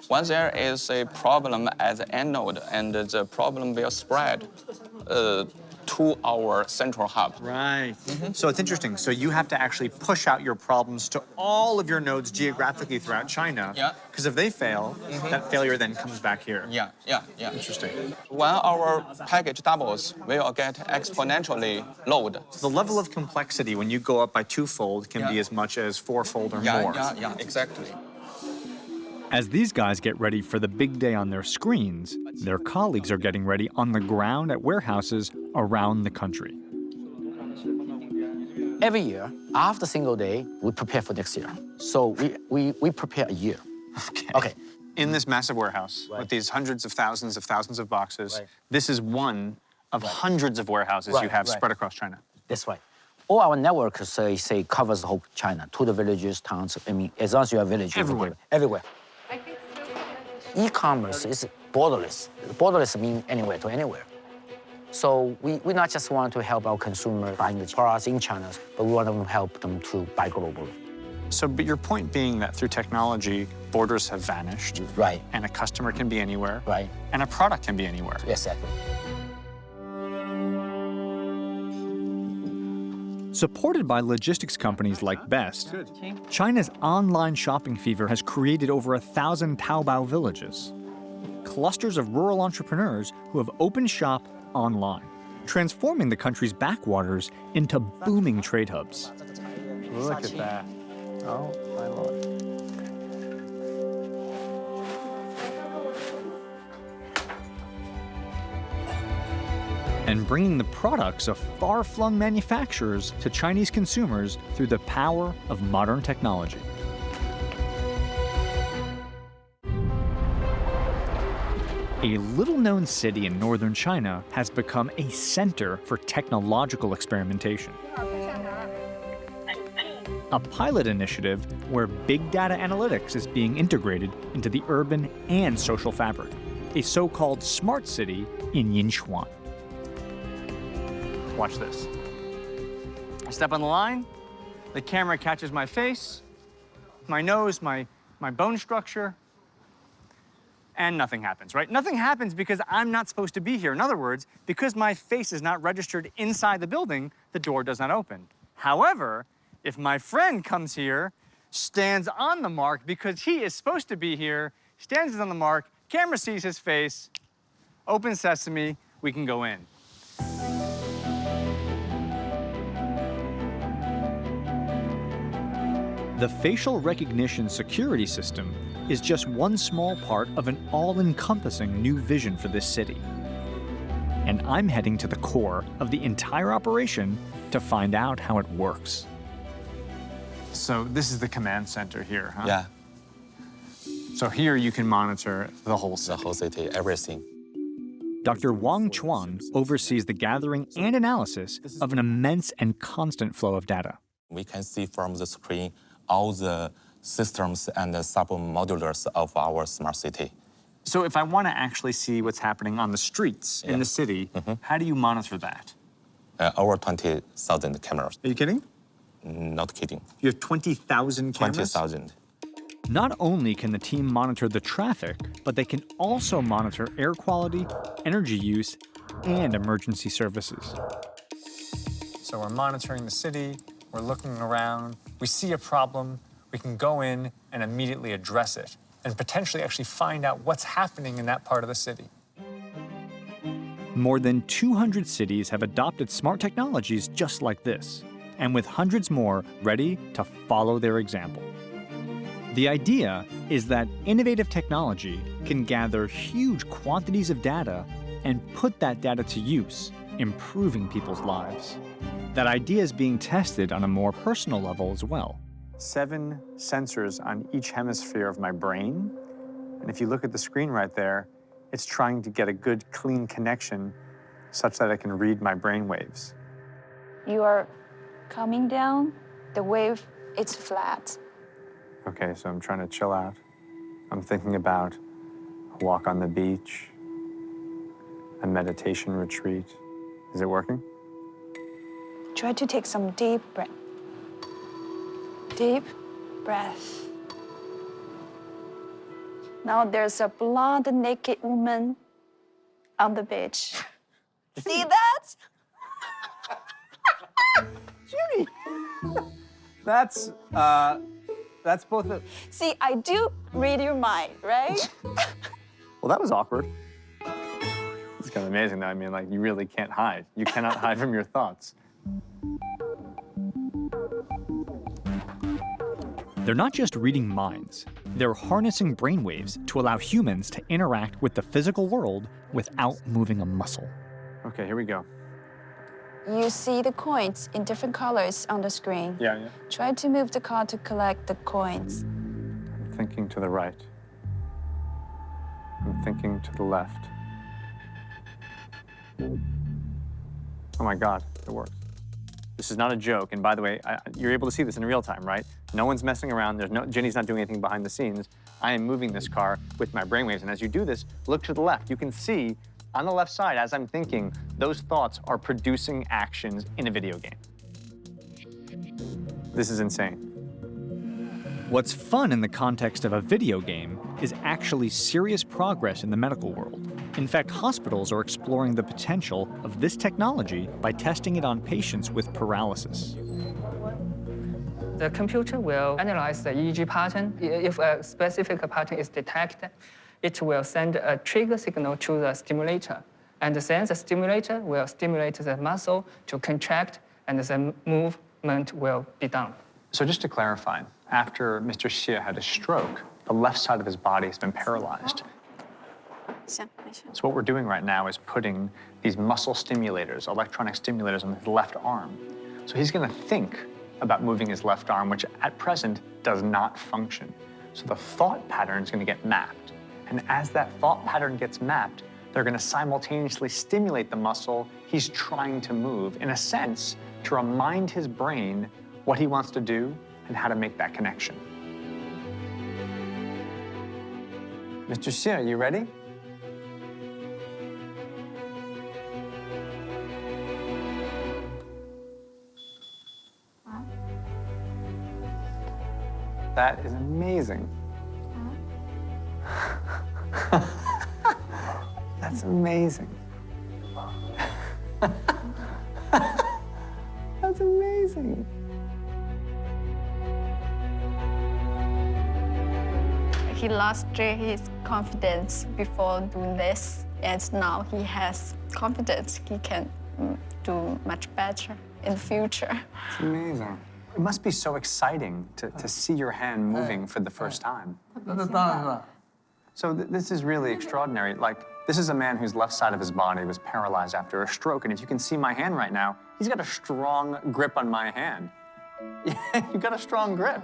Once there is a problem at the end node, and the problem will spread to our central hub. Right. So it's interesting. So you have to actually push out your problems to all of your nodes geographically throughout China. Yeah. Because if they fail, that failure then comes back here. Yeah. Interesting. When our package doubles, we will get exponentially load. So the level of complexity when you go up by twofold can be as much as fourfold or more. Yeah, exactly. As these guys get ready for the big day on their screens, their colleagues are getting ready on the ground at warehouses around the country. Every year, after single day, we prepare for next year. So we prepare a year. Okay. In this massive warehouse with these hundreds of thousands of boxes, this is one of hundreds of warehouses you have spread across China. That's right. All our network, say covers the whole China, to the villages, towns. I mean, as long as you have villages. Everywhere. E-commerce is borderless. Borderless means anywhere to anywhere. So we not just want to help our consumer buying the products in China, but we want to help them to buy globally. So, but your point being that through technology, borders have vanished. Right. And a customer can be anywhere. Right. And a product can be anywhere. Exactly. Supported by logistics companies like Best, China's online shopping fever has created over 1,000 Taobao villages, clusters of rural entrepreneurs who have opened shop online, transforming the country's backwaters into booming trade hubs. Look at that. Oh, my Lord. And bringing the products of far-flung manufacturers to Chinese consumers through the power of modern technology. A little-known city in northern China has become a center for technological experimentation. A pilot initiative where big data analytics is being integrated into the urban and social fabric, a so-called smart city in Yinchuan. Watch this. I step on the line, the camera catches my face, my nose, my bone structure, and nothing happens, right? Nothing happens because I'm not supposed to be here. In other words, because my face is not registered inside the building, the door does not open. However, if my friend comes here, stands on the mark because he is supposed to be here, stands on the mark, camera sees his face, open sesame, we can go in. The facial recognition security system is just one small part of an all-encompassing new vision for this city. And I'm heading to the core of the entire operation to find out how it works. So this is the command center here, huh? Yeah. So here you can monitor the whole city. The whole city, everything. Dr. Wang Chuan oversees the gathering and analysis of an immense and constant flow of data. We can see from the screen all the systems and the sub-modulars of our smart city. So if I want to actually see what's happening on the streets in the city, how do you monitor that? Over 20,000 cameras. Are you kidding? Not kidding. You have 20,000 cameras? 20,000. Not only can the team monitor the traffic, but they can also monitor air quality, energy use, and emergency services. So we're monitoring the city, we're looking around, we see a problem, we can go in and immediately address it, and potentially actually find out what's happening in that part of the city. More than 200 cities have adopted smart technologies just like this, and with hundreds more ready to follow their example. The idea is that innovative technology can gather huge quantities of data and put that data to use, improving people's lives. That idea is being tested on a more personal level as well. 7 sensors on each hemisphere of my brain. And if you look at the screen right there, it's trying to get a good, clean connection such that I can read my brain waves. You are coming down, the wave, it's flat. Okay, so I'm trying to chill out. I'm thinking about a walk on the beach, a meditation retreat. Is it working? Try to take some deep breath. Deep breath. Now there's a blonde naked woman on the beach. See that? Judy! That's both a... See, I do read your mind, right? Well, that was awkward. It's kind of amazing, though. I mean, like, you really can't hide. You cannot hide from your thoughts. They're not just reading minds. They're harnessing brainwaves to allow humans to interact with the physical world without moving a muscle. Okay, here we go. You see the coins in different colors on the screen. Yeah. Try to move the card to collect the coins. I'm thinking to the right. I'm thinking to the left. Oh my God, it works. This is not a joke, and by the way, you're able to see this in real time, right? No one's messing around. Jenny's not doing anything behind the scenes. I am moving this car with my brainwaves, and as you do this, look to the left. You can see on the left side, as I'm thinking, those thoughts are producing actions in a video game. This is insane. What's fun in the context of a video game is actually serious progress in the medical world. In fact, hospitals are exploring the potential of this technology by testing it on patients with paralysis. The computer will analyze the EEG pattern. If a specific pattern is detected, it will send a trigger signal to the stimulator. And then the stimulator will stimulate the muscle to contract, and the movement will be done. So just to clarify, after Mr. Xie had a stroke, the left side of his body has been paralyzed. So what we're doing right now is putting these muscle stimulators, electronic stimulators on his left arm. So he's gonna think about moving his left arm, which at present does not function. So the thought pattern is gonna get mapped. And as that thought pattern gets mapped, they're gonna simultaneously stimulate the muscle he's trying to move, in a sense, to remind his brain what he wants to do and how to make that connection. Mr. Xie, are you ready? That is amazing. That's amazing. That's amazing. He lost his confidence before doing this, and now he has confidence he can do much better in the future. It's amazing. It must be so exciting to see your hand moving for the first time. So this is really extraordinary. Like, this is a man whose left side of his body was paralyzed after a stroke, and if you can see my hand right now, he's got a strong grip on my hand. You've got a strong grip.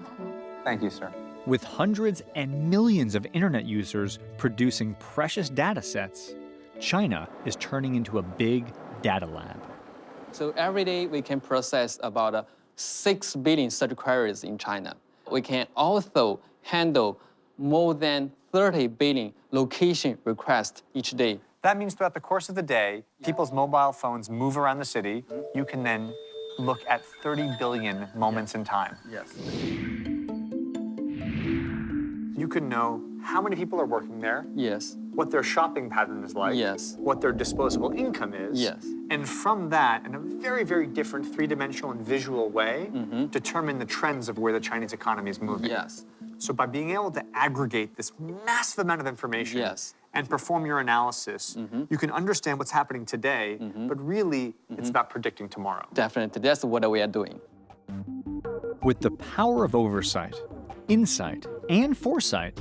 Thank you, sir. With hundreds and millions of internet users producing precious data sets, China is turning into a big data lab. So every day we can process about 6 billion search queries in China. We can also handle more than 30 billion location requests each day. That means throughout the course of the day, people's mobile phones move around the city. You can then look at 30 billion moments in time. Yes. You can know how many people are working there. Yes. What their shopping pattern is like. Yes. What their disposable income is. Yes. And from that, in a very, very different three-dimensional and visual way, determine the trends of where the Chinese economy is moving. Yes. So by being able to aggregate this massive amount of information and perform your analysis, you can understand what's happening today, but really, it's about predicting tomorrow. Definitely, that's what we are doing. With the power of oversight, insight, and foresight,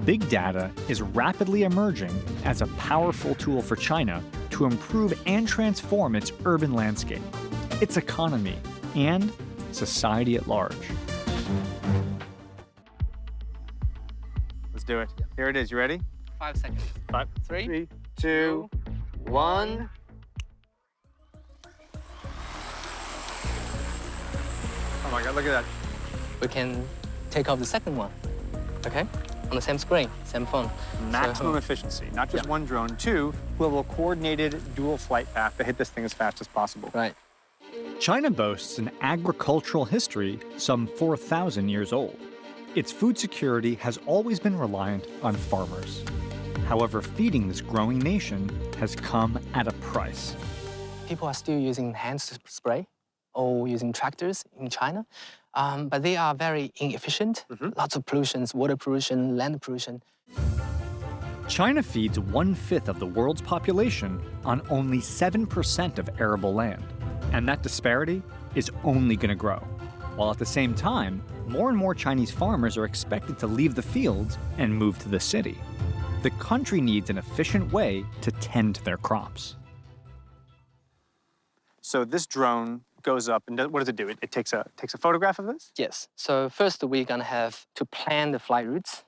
big data is rapidly emerging as a powerful tool for China to improve and transform its urban landscape, its economy, and society at large. Let's do it. Here it is. You ready? 5 seconds. 5, 3, 2, 1. Oh my God, look at that. We can take off the second one, okay? On the same screen, same phone. Maximum efficiency, not just one drone. 2, we'll have a coordinated dual flight path to hit this thing as fast as possible. Right. China boasts an agricultural history some 4,000 years old. its food security has always been reliant on farmers. However, feeding this growing nation has come at a price. People are still using hand spray or using tractors in China, but they are very inefficient. Lots of pollutions, water pollution, land pollution. China feeds 1/5 of the world's population on only 7% of arable land. And that disparity is only going to grow. While at the same time, more and more Chinese farmers are expected to leave the fields and move to the city. The country needs an efficient way to tend to their crops. So this drone goes up, and what does it do? It takes a photograph of this? Yes. So first we're gonna have to plan the flight routes,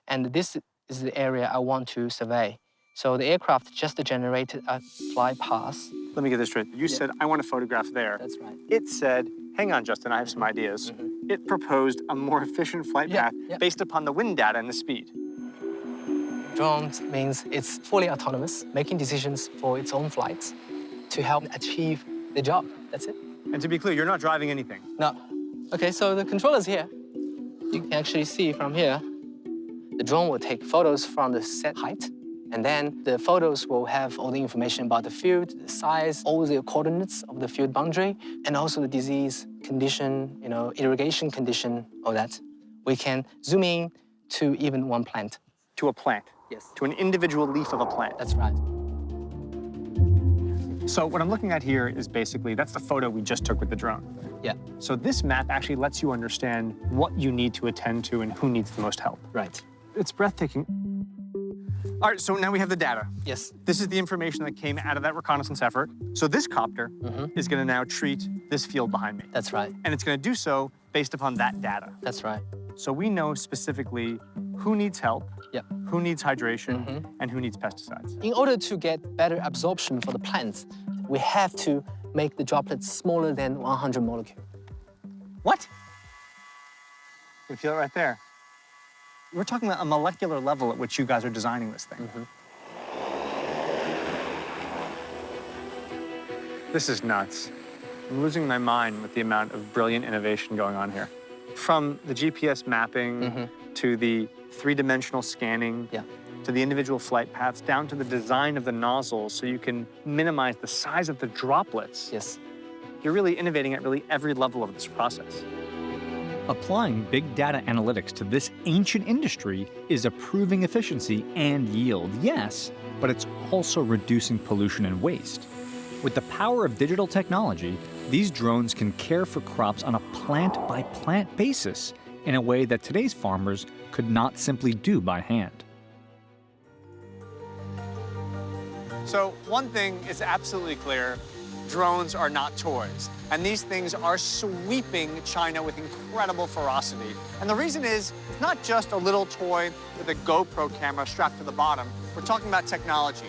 and this is the area I want to survey. So the aircraft just generated a flight path. Let me get this straight. You said, I want to photograph there. That's right. It said, hang on, Justin, I have some ideas. It proposed a more efficient flight path based upon the wind data and the speed. Drones means it's fully autonomous, making decisions for its own flights to help achieve the job. That's it. And to be clear, you're not driving anything. No. Okay, so the controller's here. You can actually see from here, the drone will take photos from the set height, and then the photos will have all the information about the field, the size, all the coordinates of the field boundary, and also the disease condition, irrigation condition, all that. We can zoom in to even one plant. To a plant? Yes. To an individual leaf of a plant? That's right. So what I'm looking at here is basically, that's the photo we just took with the drone. Yeah. So this map actually lets you understand what you need to attend to and who needs the most help. Right. It's breathtaking. All right, so now we have the data. Yes. This is the information that came out of that reconnaissance effort. So this copter is going to now treat this field behind me. That's right. And it's going to do so based upon that data. That's right. So we know specifically who needs help, who needs hydration, and who needs pesticides. In order to get better absorption for the plants, we have to make the droplets smaller than 100 molecules. What? You feel it right there. We're talking about a molecular level at which you guys are designing this thing. This is nuts. I'm losing my mind with the amount of brilliant innovation going on here. From the GPS mapping to the three-dimensional scanning, to the individual flight paths, down to the design of the nozzles so you can minimize the size of the droplets. Yes. You're really innovating at really every level of this process. Applying big data analytics to this ancient industry is improving efficiency and yield, yes, but it's also reducing pollution and waste. With the power of digital technology, these drones can care for crops on a plant-by-plant basis in a way that today's farmers could not simply do by hand. So one thing is absolutely clear, drones are not toys. And these things are sweeping China with incredible ferocity. And the reason is, it's not just a little toy with a GoPro camera strapped to the bottom. We're talking about technology,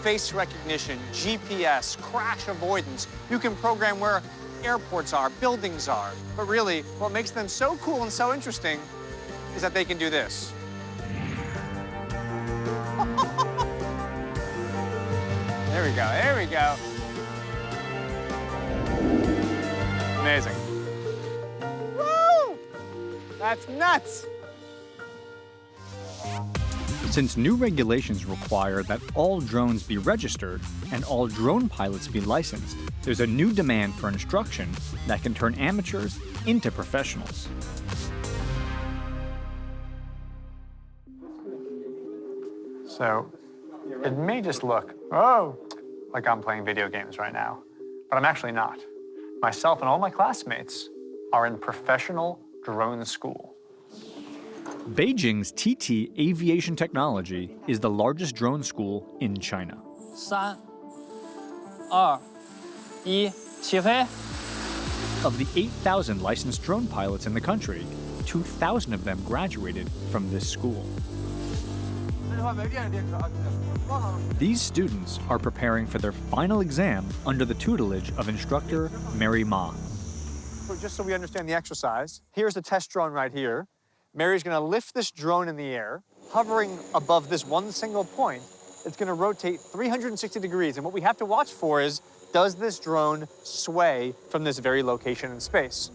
face recognition, GPS, crash avoidance. You can program where airports are, buildings are. But really, what makes them so cool and so interesting is that they can do this. There we go, there we go. Amazing. Woo! That's nuts! Since new regulations require that all drones be registered and all drone pilots be licensed, there's a new demand for instruction that can turn amateurs into professionals. So it may just look, like I'm playing video games right now, but I'm actually not. Myself and all my classmates are in professional drone school. Beijing's TT Aviation Technology is the largest drone school in China. 3、2、1，起飞！ Of the 8,000 licensed drone pilots in the country, 2,000 of them graduated from this school. These students are preparing for their final exam under the tutelage of instructor Mary Ma. So just so we understand the exercise, here's the test drone right here. Mary's gonna lift this drone in the air, hovering above this one single point. It's gonna rotate 360 degrees, and what we have to watch for is, does this drone sway from this very location in space?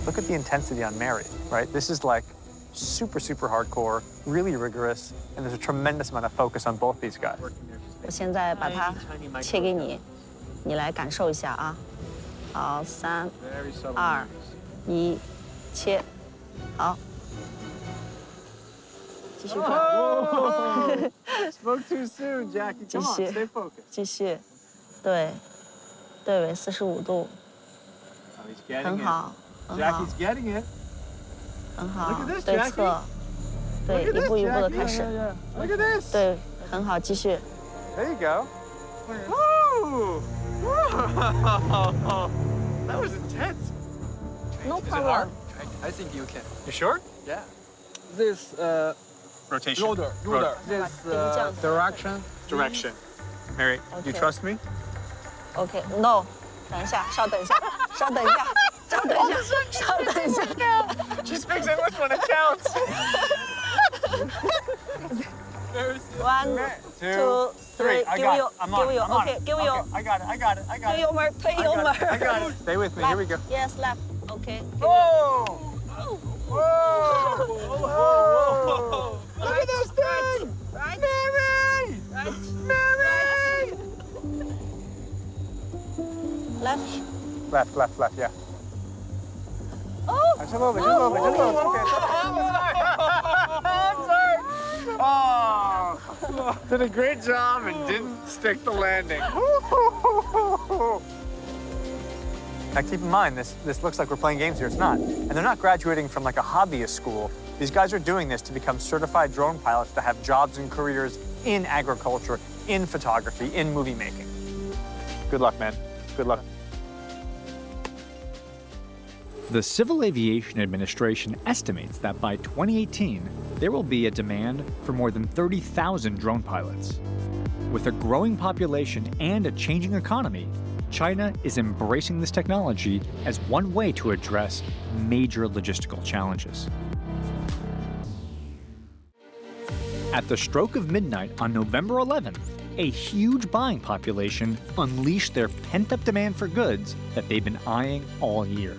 Look at the intensity on Mary, right? This is like super, super hardcore, really rigorous, and there's a tremendous amount of focus on both these guys. 我现在把它切给你，你来感受一下啊。好，3、2、1，切。好，继续看。Spoke too soon, Jackie. 继 Come on, 续 stay focused. 继续，对，对围45度， Oh, he's getting 很 it. 好，很好， Jackie's getting it. 很好 Look at this,，对 Jackie. 侧，对， Look at 一步 this, 一步的 Jackie. 开始， Look at this. 对，很好，继续。 There you go. Woo! Whoa! That was intense. No Is it problem. hard? I think you can. You sure? Yeah. This Rotation. ruler. This direction. Direction. Mary, you Okay. trust me? OK，No，等一下，稍等一下，稍等一下，稍等一下，稍等一下。She speaks English when it counts. 1、2、3， I 給 got 我 it. I'm on it. I'm on OK， it. 給我 Okay, I got it. I got it. I got 推 it. 油門，推油門。I got it. Stay with me. Here we go. Yes, left. OK。 Whoa! Whoa! Whoa! Look at this thing! Right. Mary! Right. Mary! Left. Left, yeah. Oh! Just a little bit, just a little bit, just a little bit. Okay. I'm sorry! Oh! Did a great job and didn't stick the landing. Now keep in mind, this looks like we're playing games here. It's not. And they're not graduating from like a hobbyist school. These guys are doing this to become certified drone pilots to have jobs and careers in agriculture, in photography, in movie making. Good luck, man. Good luck. The Civil Aviation Administration estimates that by 2018, there will be a demand for more than 30,000 drone pilots. With a growing population and a changing economy, China is embracing this technology as one way to address major logistical challenges. At the stroke of midnight on November 11th, a huge buying population unleashed their pent-up demand for goods that they've been eyeing all year.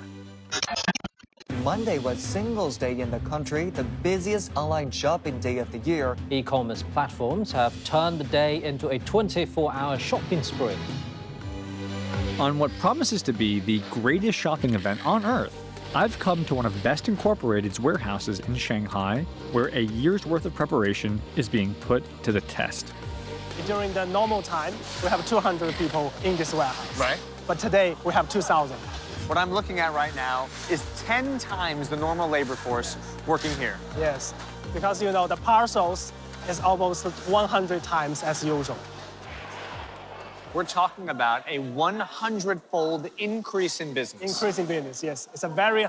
Monday was Singles Day in the country, the busiest online shopping day of the year. E-commerce platforms have turned the day into a 24-hour shopping spree. On what promises to be the greatest shopping event on Earth, I've come to one of Best Incorporated's warehouses in Shanghai, where a year's worth of preparation is being put to the test. During the normal time, we have 200 people in this warehouse. Right. But today, we have 2,000. What I'm looking at right now is 10 times the normal labor force working here. Yes, because you know the parcels is almost 100 times as usual. We're talking about a 100-fold increase in business. Increase in business, yes. It's a very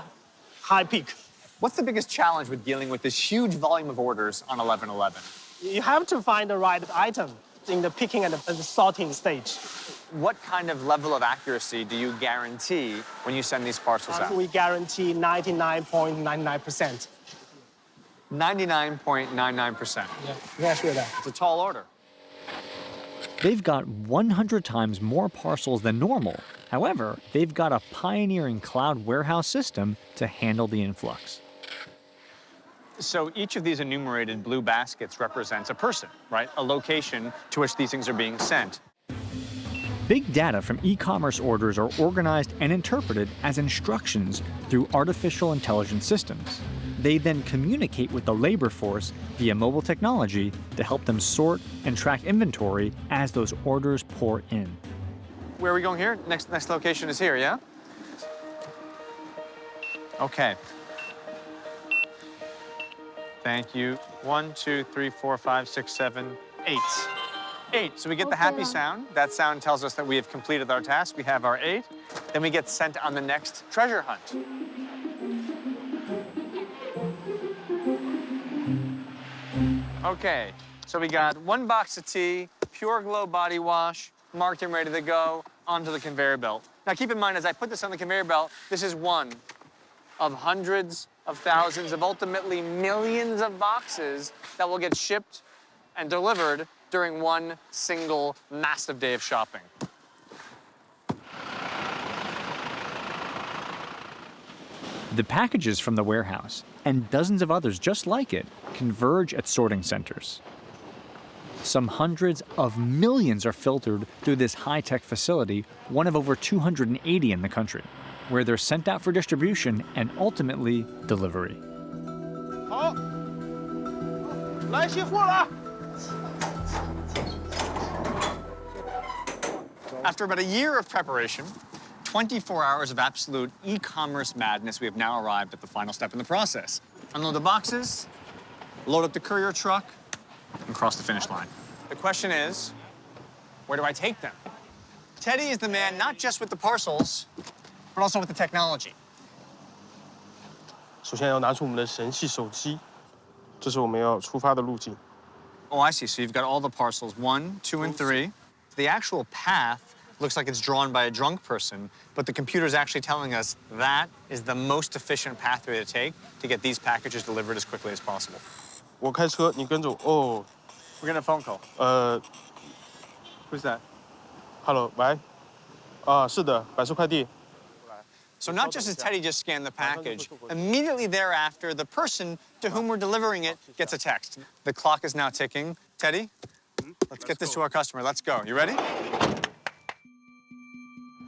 high peak. What's the biggest challenge with dealing with this huge volume of orders on 11/11? You have to find the right item in the picking and the sorting stage. What kind of level of accuracy do you guarantee when you send these parcels out? We guarantee 99.99%. 99.99%. Yeah, sure that. It's a tall order. They've got 100 times more parcels than normal. However, they've got a pioneering cloud warehouse system to handle the influx. So each of these enumerated blue baskets represents a person, right? A location to which these things are being sent. Big data from e-commerce orders are organized and interpreted as instructions through artificial intelligence systems. They then communicate with the labor force via mobile technology to help them sort and track inventory as those orders pour in. Where are we going here? Next location is here, yeah? Okay. Thank you. 1, 2, 3, 4, 5, 6, 7, 8. 8. So we get the happy sound. That sound tells us that we have completed our task. We have our 8. Then we get sent on the next treasure hunt. Okay, so we got 1 box of tea, Pure Glow body wash, marked and ready to go, onto the conveyor belt. Now keep in mind, as I put this on the conveyor belt, this is one of hundreds of thousands of ultimately millions of boxes that will get shipped and delivered during one single massive day of shopping. The packages from the warehouse and dozens of others just like it converge at sorting centers. Some hundreds of millions are filtered through this high-tech facility, one of over 280 in the country, where they're sent out for distribution and ultimately delivery. 好，来卸货了。 After about a year of preparation, 24 hours of absolute e-commerce madness, we have now arrived at the final step in the process. Unload the boxes, load up the courier truck, and cross the finish line. The question is, where do I take them? Teddy is the man not just with the parcels, but also with the technology. 首先要拿出我们的神系手机，这是我们要出发的路径。 Oh, I see. So you've got all the parcels, 1, 2, and 3. The actual path looks like it's drawn by a drunk person, but the computer is actually telling us that is the most efficient pathway to take to get these packages delivered as quickly as possible. 我开车，你跟着我。哦。 We're getting a phone call. Who's that? Hello， 喂。是的，百世快递。 So not just does Teddy just scan the package, immediately thereafter, the person to whom we're delivering it gets a text. The clock is now ticking. Teddy, let's get this to our customer. Let's go. You ready?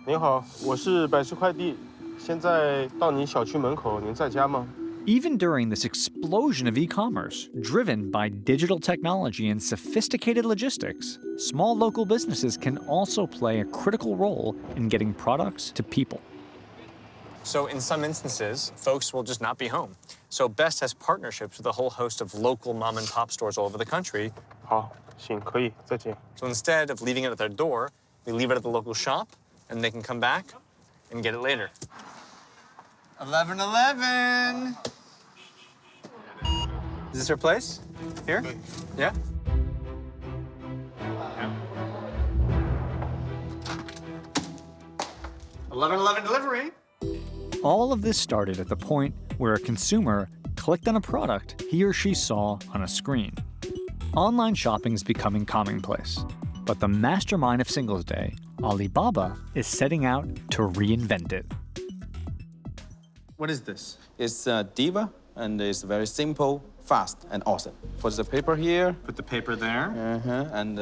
您好，我是百世快递，现在到你小区门口，您在家吗？ Even during this explosion of e-commerce, driven by digital technology and sophisticated logistics, small local businesses can also play a critical role in getting products to people. So in some instances, folks will just not be home. So Best has partnerships with a whole host of local mom and pop stores all over the country. 好，行，可以，再见。 So instead of leaving it at their door, we leave it at the local shop, and they can come back and get it later. 1111. Is this your place? Here? Yeah? 1111 delivery. All of this started at the point where a consumer clicked on a product he or she saw on a screen. Online shopping is becoming commonplace, but the mastermind of Singles Day, Alibaba, is setting out to reinvent it. What is this? It's Diva, and it's very simple, fast, and awesome. Put the paper here. Put the paper there. And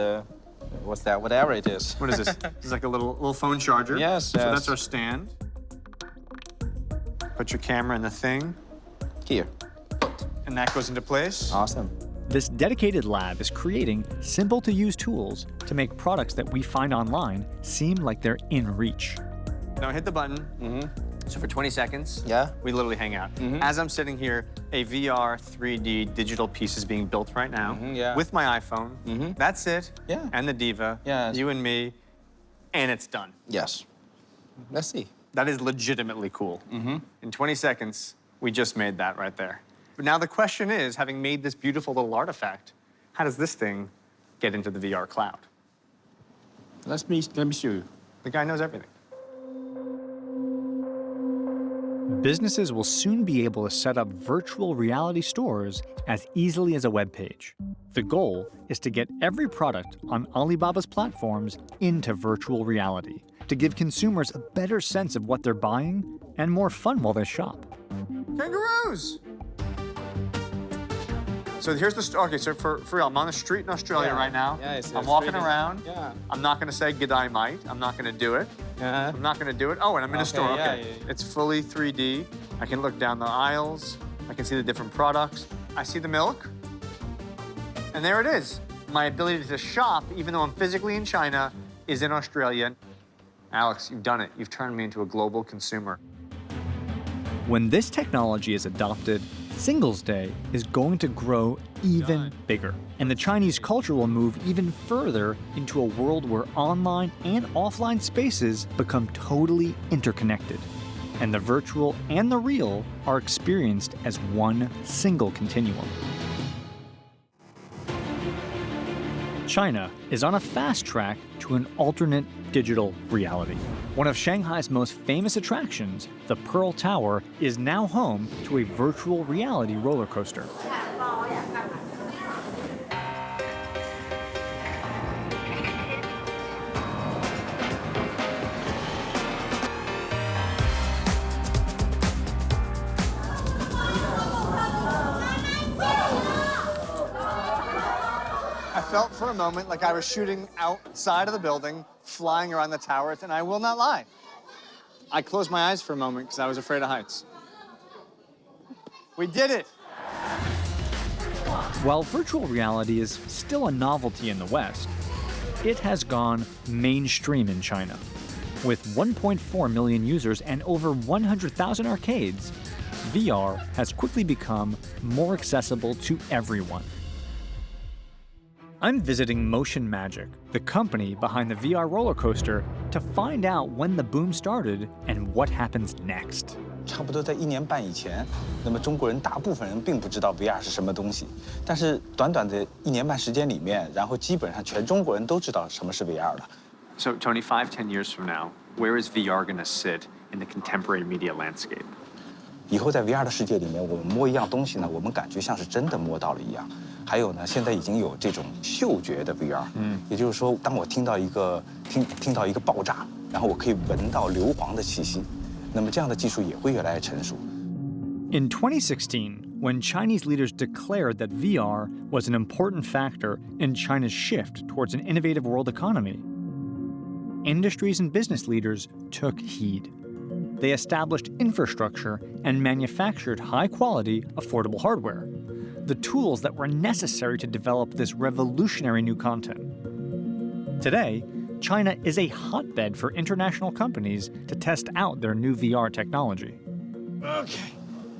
what's that? Whatever it is. What is this? This is like a little phone charger. Yes, So yes. that's our stand. Put your camera in the thing. Here. And that goes into place. Awesome. This dedicated lab is creating simple-to-use tools to make products that we find online seem like they're in reach. Now hit the button. So for 20 seconds, we literally hang out. As I'm sitting here, a VR 3D digital piece is being built right now with my iPhone. That's it. Yeah. And the Diva. Yes. You and me. And it's done. Yes. Let's see. That is legitimately cool. In 20 seconds, we just made that right there. But now the question is, having made this beautiful little artifact, how does this thing get into the VR cloud? Let me show you. The guy knows everything. Businesses will soon be able to set up virtual reality stores as easily as a web page. The goal is to get every product on Alibaba's platforms into virtual reality, to give consumers a better sense of what they're buying and more fun while they shop. Kangaroos! So here's the okay. So for real, I'm on the street in Australia right now. I'm walking around. I'm not gonna say g'day mate. I'm not gonna do it. I'm not gonna do it. Oh, and I'm in a store. Okay. It's fully 3D. I can look down the aisles. I can see the different products. I see the milk. And there it is. My ability to shop, even though I'm physically in China, is in Australia. Alex, you've done it. You've turned me into a global consumer. When this technology is adopted, Singles Day is going to grow even bigger, and the Chinese culture will move even further into a world where online and offline spaces become totally interconnected, and the virtual and the real are experienced as one single continuum. China is on a fast track to an alternate digital reality. One of Shanghai's most famous attractions, the Pearl Tower, is now home to a virtual reality roller coaster. felt for a moment like I was shooting outside of the building, flying around the towers, and I will not lie. I closed my eyes for a moment because I was afraid of heights. We did it. While virtual reality is still a novelty in the West, it has gone mainstream in China. With 1.4 million users and over 100,000 arcades, VR has quickly become more accessible to everyone. I'm visiting Motion Magic, the company behind the VR roller coaster, to find out when the boom started and what happens next. 差不多在1年半以前，那么中国人大部分人并不知道 VR 是什么东西，但是短短的1年半时间里面，然后基本上全中国人都知道什么是 VR 了。So Tony, 5-10 years from now, where is VR going to sit in the contemporary media landscape? 以后在 VR 的世界里面，我们摸一样东西呢，我们感觉像是真的摸到了一样。还有呢，现在已经有这种嗅觉的 VR，也就是说，当我听到一个爆炸，然后我可以闻到硫磺的气息，那么这样的技术也会越来越成熟。In 2016, when Chinese leaders declared that VR was an important factor in China's shift towards an innovative world economy, industries and business leaders took heed. They established infrastructure and manufactured high-quality, affordable hardware, the tools that were necessary to develop this revolutionary new content. Today, China is a hotbed for international companies to test out their new VR technology. Okay,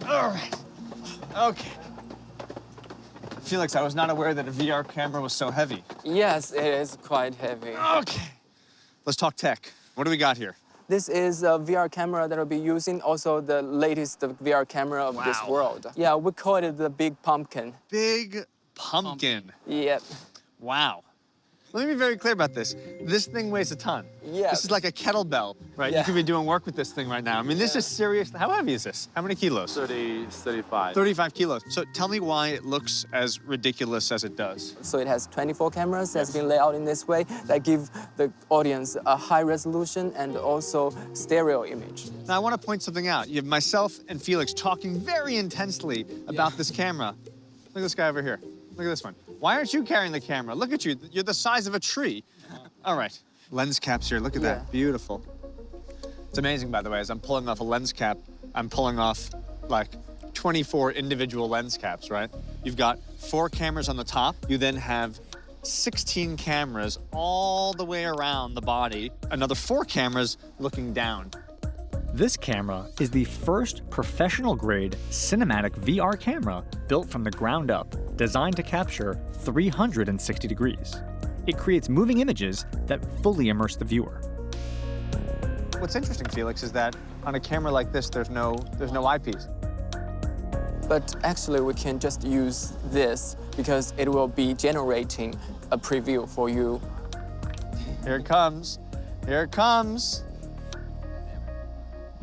all right, okay. Felix, I was not aware that a VR camera was so heavy. Yes, it is quite heavy. Okay. Let's talk tech. What do we got here? This is a VR camera that will be using also the latest VR camera of this world. Yeah, we call it the Big Pumpkin. Big Pumpkin. Yep. Wow. Let me be very clear about this. This thing weighs a ton. Yeah. This is like a kettlebell, right? You could be doing work with this thing right now. I mean, this is serious. How heavy is this? How many kilos? 35. 35 kilos. So tell me why it looks as ridiculous as it does. So it has 24 cameras that's been laid out in this way that give the audience a high resolution and also stereo image. Now, I want to point something out. You have myself and Felix talking very intensely about this camera. Look at this guy over here. Look at this one. Why aren't you carrying the camera? Look at you. You're the size of a tree. All right. Lens caps here. Look at that. Beautiful. It's amazing, by the way, as I'm pulling off a lens cap, I'm pulling off like 24 individual lens caps, right? You've got 4 cameras on the top. You then have 16 cameras all the way around the body. Another 4 cameras looking down. This camera is the first professional-grade cinematic VR camera built from the ground up, designed to capture 360 degrees. It creates moving images that fully immerse the viewer. What's interesting, Felix, is that on a camera like this, there's no eyepiece. But actually, we can just use this because it will be generating a preview for you. Here it comes. Here it comes.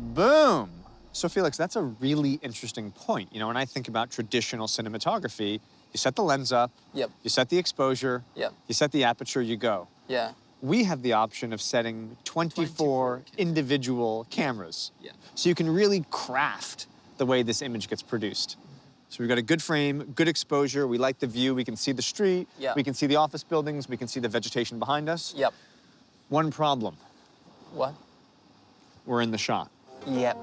Boom. So Felix, that's a really interesting point. You know, when I think about traditional cinematography, you set the lens up, you set the exposure, you set the aperture, you go. Yeah. We have the option of setting 24 individual cameras. So you can really craft the way this image gets produced. So we've got a good frame, good exposure, we like the view, we can see the street, we can see the office buildings, we can see the vegetation behind us. Yep. One problem. What? We're in the shot. Yep.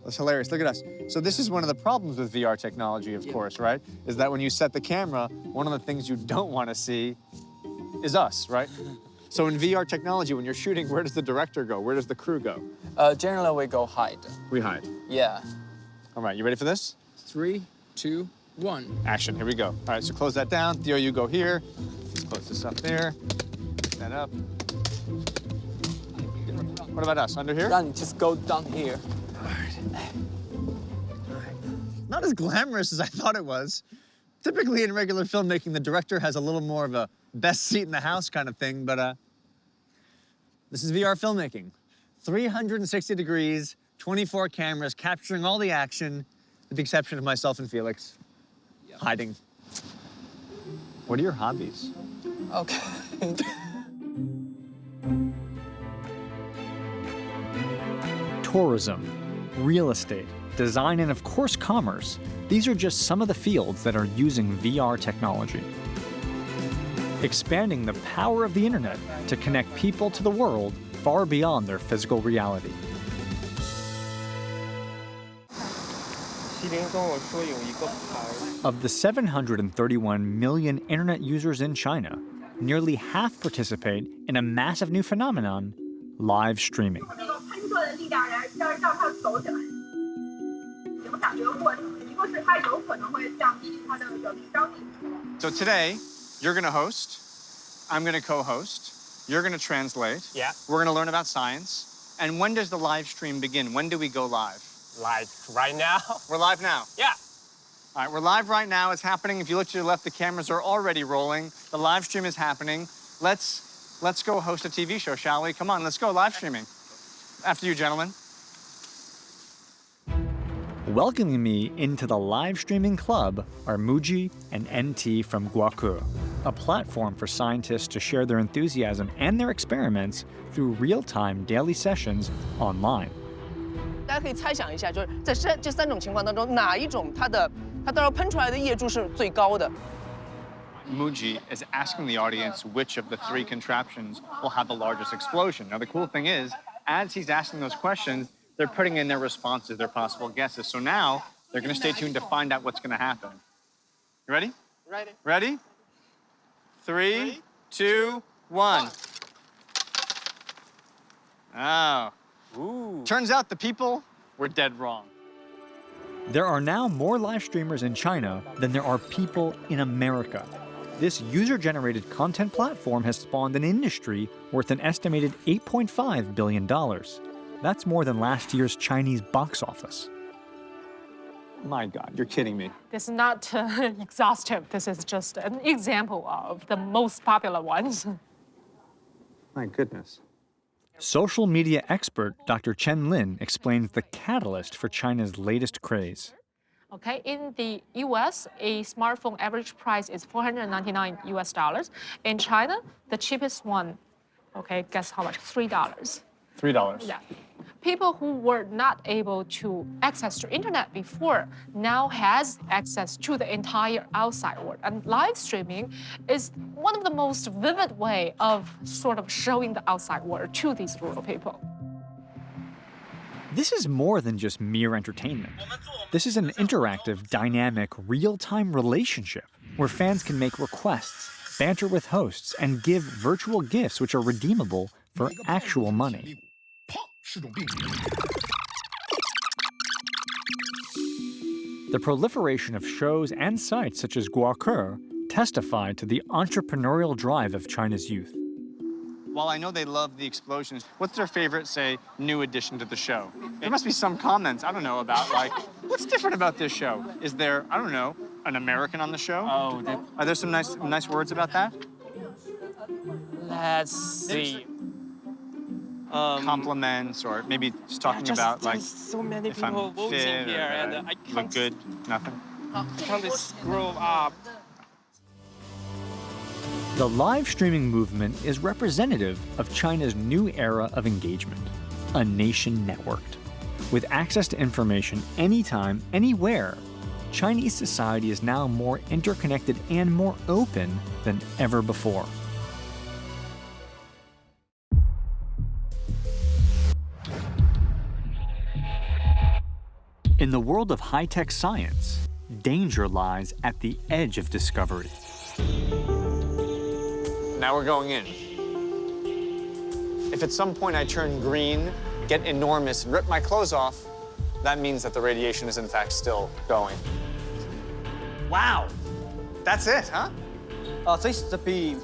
That's hilarious. Look at us. So this is one of the problems with VR technology, of course, right? Is that when you set the camera, one of the things you don't want to see is us, right? So in VR technology, when you're shooting, where does the director go? Where does the crew go? Generally, we go hide. We hide. Yeah. All right, you ready for this? 3, 2, 1. Action, here we go. All right, so close that down. Theo, you go here. Let's close this up there. Put that up. What about us, under here? Then just go down here. All right. Not as glamorous as I thought it was. Typically in regular filmmaking, the director has a little more of a best seat in the house kind of thing, but this is VR filmmaking. 360 degrees, 24 cameras, capturing all the action, with the exception of myself and Felix, hiding. What are your hobbies? Okay. Tourism, real estate, design, and of course commerce. These are just some of the fields that are using VR technology. expanding the power of the internet to connect people to the world far beyond their physical reality. Of the 731 million internet users in China, nearly half participate in a massive new phenomenon, live streaming. So today, you're going to host, I'm going to co-host, you're going to translate. Yeah. We're going to learn about science. And when does the live stream begin? When do we go live? Like right now? We're live now. Yeah. All right, we're live right now. It's happening. If you look to your left, the cameras are already rolling. The live stream is happening. Let's go host a TV show, shall we? Come on, let's go live streaming. After you, gentlemen. Welcoming me into the live streaming club are Muji and NT from Guoke, a platform for scientists to share their enthusiasm and their experiments through real-time daily sessions online. 大家可以猜想一下，就是在这三种情况当中，哪一种它到时候喷出来的液柱是最高的？ Muji is asking the audience which of the three contraptions will have the largest explosion. Now, the cool thing is, as he's asking those questions, they're putting in their responses, their possible guesses. So now they're going to stay tuned to find out what's going to happen. You ready? Ready. Ready? 3, 2, 1. Oh. Ooh. Turns out the people were dead wrong. There are now more live streamers in China than there are people in America. This user-generated content platform has spawned an industry worth an estimated $8.5 billion. That's more than last year's Chinese box office. My God, you're kidding me. This is not exhaustive. This is just an example of the most popular ones. My goodness. Social media expert Dr. Chen Lin explains the catalyst for China's latest craze. Okay, in the US, a smartphone average price is $499 US. In China, the cheapest one, okay, guess how much? $3. $3. Yeah. People who were not able to access to internet before now has access to the entire outside world. And live streaming is one of the most vivid way of sort of showing the outside world to these rural people. This is more than just mere entertainment. This is an interactive, dynamic, real-time relationship where fans can make requests, banter with hosts, and give virtual gifts which are redeemable for actual money. The proliferation of shows and sites such as Guoke testify to the entrepreneurial drive of China's youth. While I know they love the explosions, what's their favorite, say, new addition to the show? There must be some comments, I don't know, about, like, what's different about this show? Is there, I don't know, an American on the show? Oh, Are there some nice words about that? Let's see. Compliments, or maybe just talking about, like, so many if I'm people voting fit here, or and I look can't, good, nothing? can't scroll up. The live streaming movement is representative of China's new era of engagement, a nation networked. With access to information anytime, anywhere, Chinese society is now more interconnected and more open than ever before. In the world of high-tech science, danger lies at the edge of discovery. Now we're going in. If at some point I turn green, get enormous, and rip my clothes off, that means that the radiation is in fact still going. Wow. That's it, huh? This is the beam.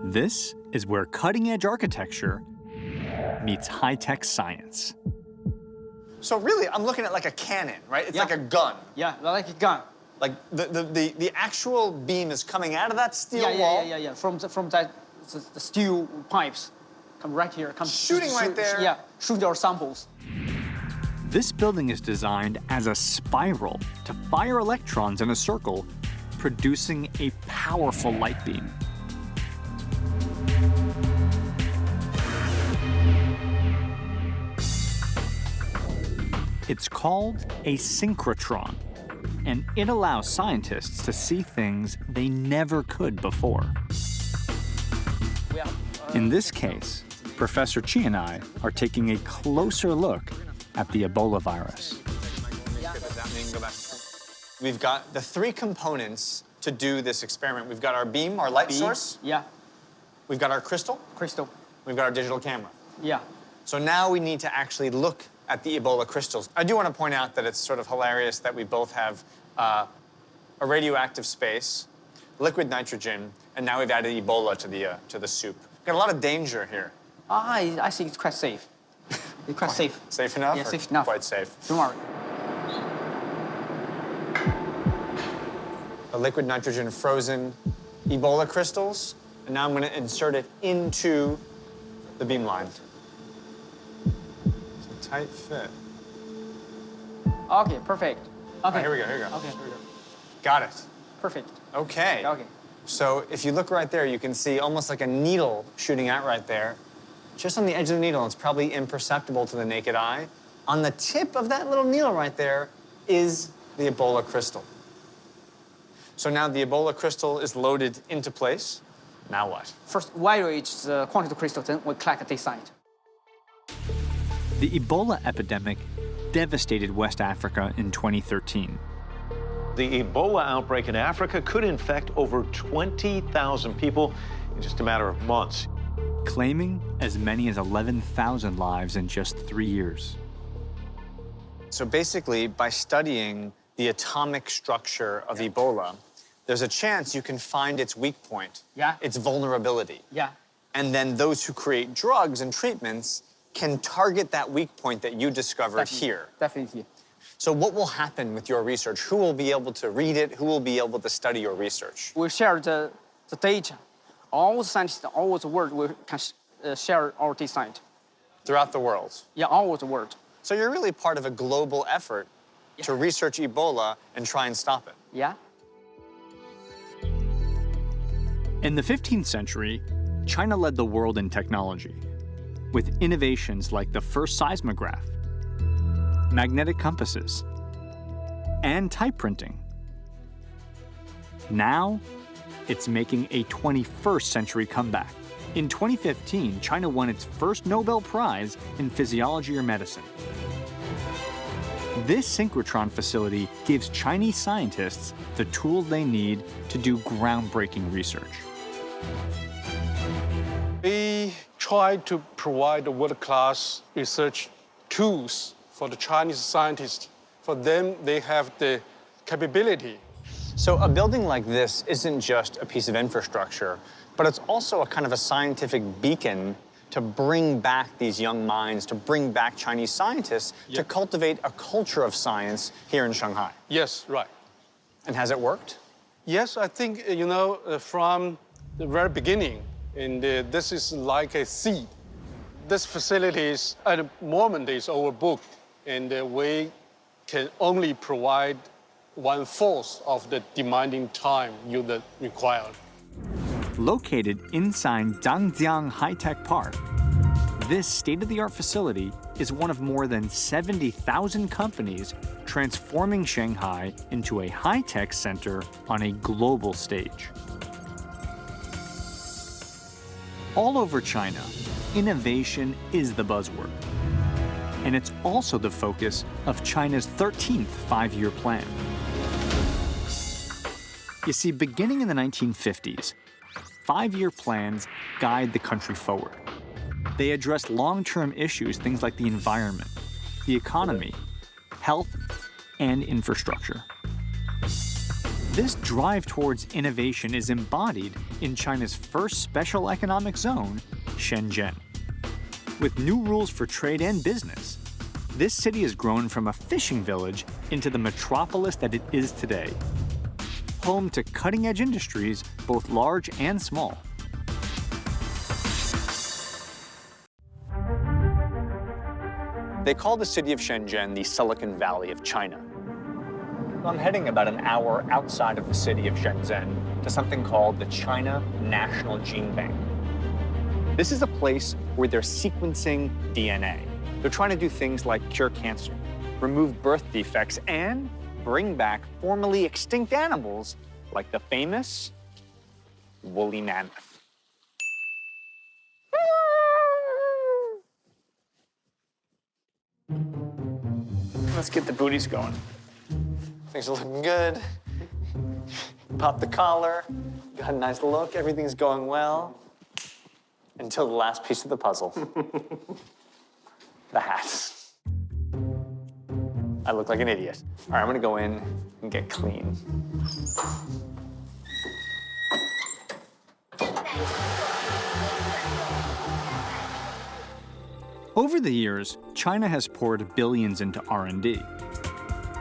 This is where cutting-edge architecture meets high-tech science. So really, I'm looking at like a cannon, right? It's like a gun. Yeah, like a gun. Like the actual beam is coming out of that steel wall? Yeah. From the steel pipes. Come right here. Come shooting right there. Yeah, shoot your samples. This building is designed as a spiral to fire electrons in a circle, producing a powerful light beam. It's called a synchrotron. and it allows scientists to see things they never could before. In this case, Professor Chi and I are taking a closer look at the Ebola virus. We've got the three components to do this experiment. We've got our beam, our light source. Yeah. We've got our crystal. Crystal. We've got our digital camera. Yeah. So now we need to actually look at the Ebola crystals. I do want to point out that it's sort of hilarious that we both have a radioactive space, liquid nitrogen, and now we've added Ebola to the soup. Got a lot of danger here. I think it's quite safe. It's quite safe. Safe enough? Yeah, safe enough. Quite safe. Don't worry. The liquid nitrogen frozen Ebola crystals, and now I'm going to insert it into the beam line. It's a tight fit. Okay, perfect. Okay. All right, here we go, here we go. Okay, here we go. Got it. Perfect. Okay. Okay. So if you look right there, you can see almost like a needle shooting out right there. Just on the edge of the needle, it's probably imperceptible to the naked eye. On the tip of that little needle right there is the Ebola crystal. So now the Ebola crystal is loaded into place. Now what? First, evaluate the quantity of crystals, then we collect this side. The Ebola epidemic devastated West Africa in 2013. The Ebola outbreak in Africa could infect over 20,000 people in just a matter of months, claiming as many as 11,000 lives in just 3 years. So basically, by studying the atomic structure of Ebola, there's a chance you can find its weak point, its vulnerability. Yeah. And then those who create drugs and treatments can target that weak point that you discovered here. Definitely. So what will happen with your research? Who will be able to read it? Who will be able to study your research? We share the data. All the scientists all over the world will can share our data. Throughout the world? Yeah, all over the world. So you're really part of a global effort to research Ebola and try and stop it. Yeah. In the 15th century, China led the world in technology, with innovations like the first seismograph, magnetic compasses, and type printing. Now, it's making a 21st century comeback. In 2015, China won its first Nobel Prize in physiology or medicine. This synchrotron facility gives Chinese scientists the tools they need to do groundbreaking research. We try to provide world-class research tools for the Chinese scientists. For them, they have the capability. So a building like this isn't just a piece of infrastructure, but it's also a kind of a scientific beacon to bring back these young minds, to bring back Chinese scientists, to cultivate a culture of science here in Shanghai. Yes, right. And has it worked? Yes, I think, from the very beginning, and this is like a seed. This facility is, at the moment, is overbooked, and we can only provide 1/4 of the demanding time user required. Located inside Dangjiang High-Tech Park, this state-of-the-art facility is one of more than 70,000 companies transforming Shanghai into a high-tech center on a global stage. All over China, innovation is the buzzword. And it's also the focus of China's 13th five-year plan. You see, beginning in the 1950s, five-year plans guide the country forward. They address long-term issues, things like the environment, the economy, health, and infrastructure. This drive towards innovation is embodied in China's first special economic zone, Shenzhen. With new rules for trade and business, this city has grown from a fishing village into the metropolis that it is today, home to cutting-edge industries, both large and small. They call the city of Shenzhen the Silicon Valley of China. I'm heading about an hour outside of the city of Shenzhen to something called the China National Gene Bank. This is a place where they're sequencing DNA. They're trying to do things like cure cancer, remove birth defects, and bring back formerly extinct animals like the famous woolly mammoth. Let's get the booties going. Things are looking good. Pop the collar. Got a nice look. Everything's going well. Until the last piece of the puzzle. The hat. I look like an idiot. All right, I'm gonna go in and get clean. Over the years, China has poured billions into R&D,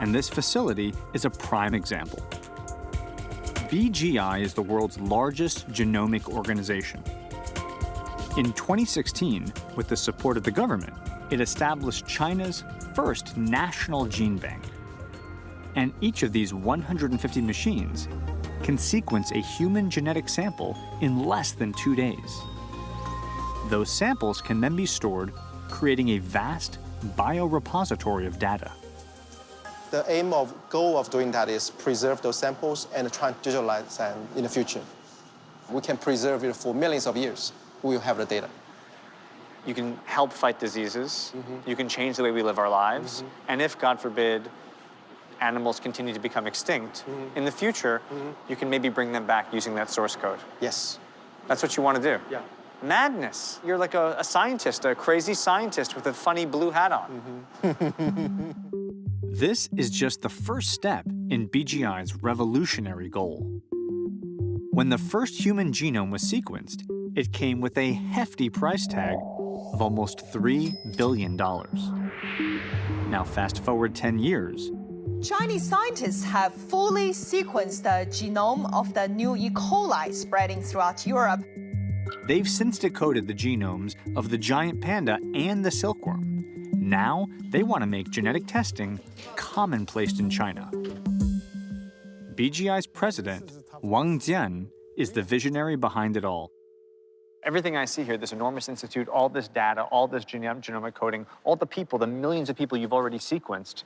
and this facility is a prime example. BGI is the world's largest genomic organization. In 2016, with the support of the government, it established China's first national gene bank. And each of these 150 machines can sequence a human genetic sample in less than 2 days. Those samples can then be stored, creating a vast biorepository of data. The goal of doing that is preserve those samples and try to digitalize them in the future. We can preserve it for millions of years. We will have the data. You can help fight diseases. You can change the way we live our lives. And if, God forbid, animals continue to become extinct, in the future, you can maybe bring them back using that source code. Yes. That's what you want to do. Yeah. Madness. You're like a scientist, a crazy scientist with a funny blue hat on. This is just the first step in BGI's revolutionary goal. When the first human genome was sequenced, it came with a hefty price tag of almost $3 billion. Now fast forward 10 years. Chinese scientists have fully sequenced the genome of the new E. coli spreading throughout Europe. They've since decoded the genomes of the giant panda and the silkworm. Now they want to make genetic testing commonplace in China. BGI's president, Wang Jian, is the visionary behind it all. Everything I see here, this enormous institute, all this data, all this genomic coding, all the people, the millions of people you've already sequenced,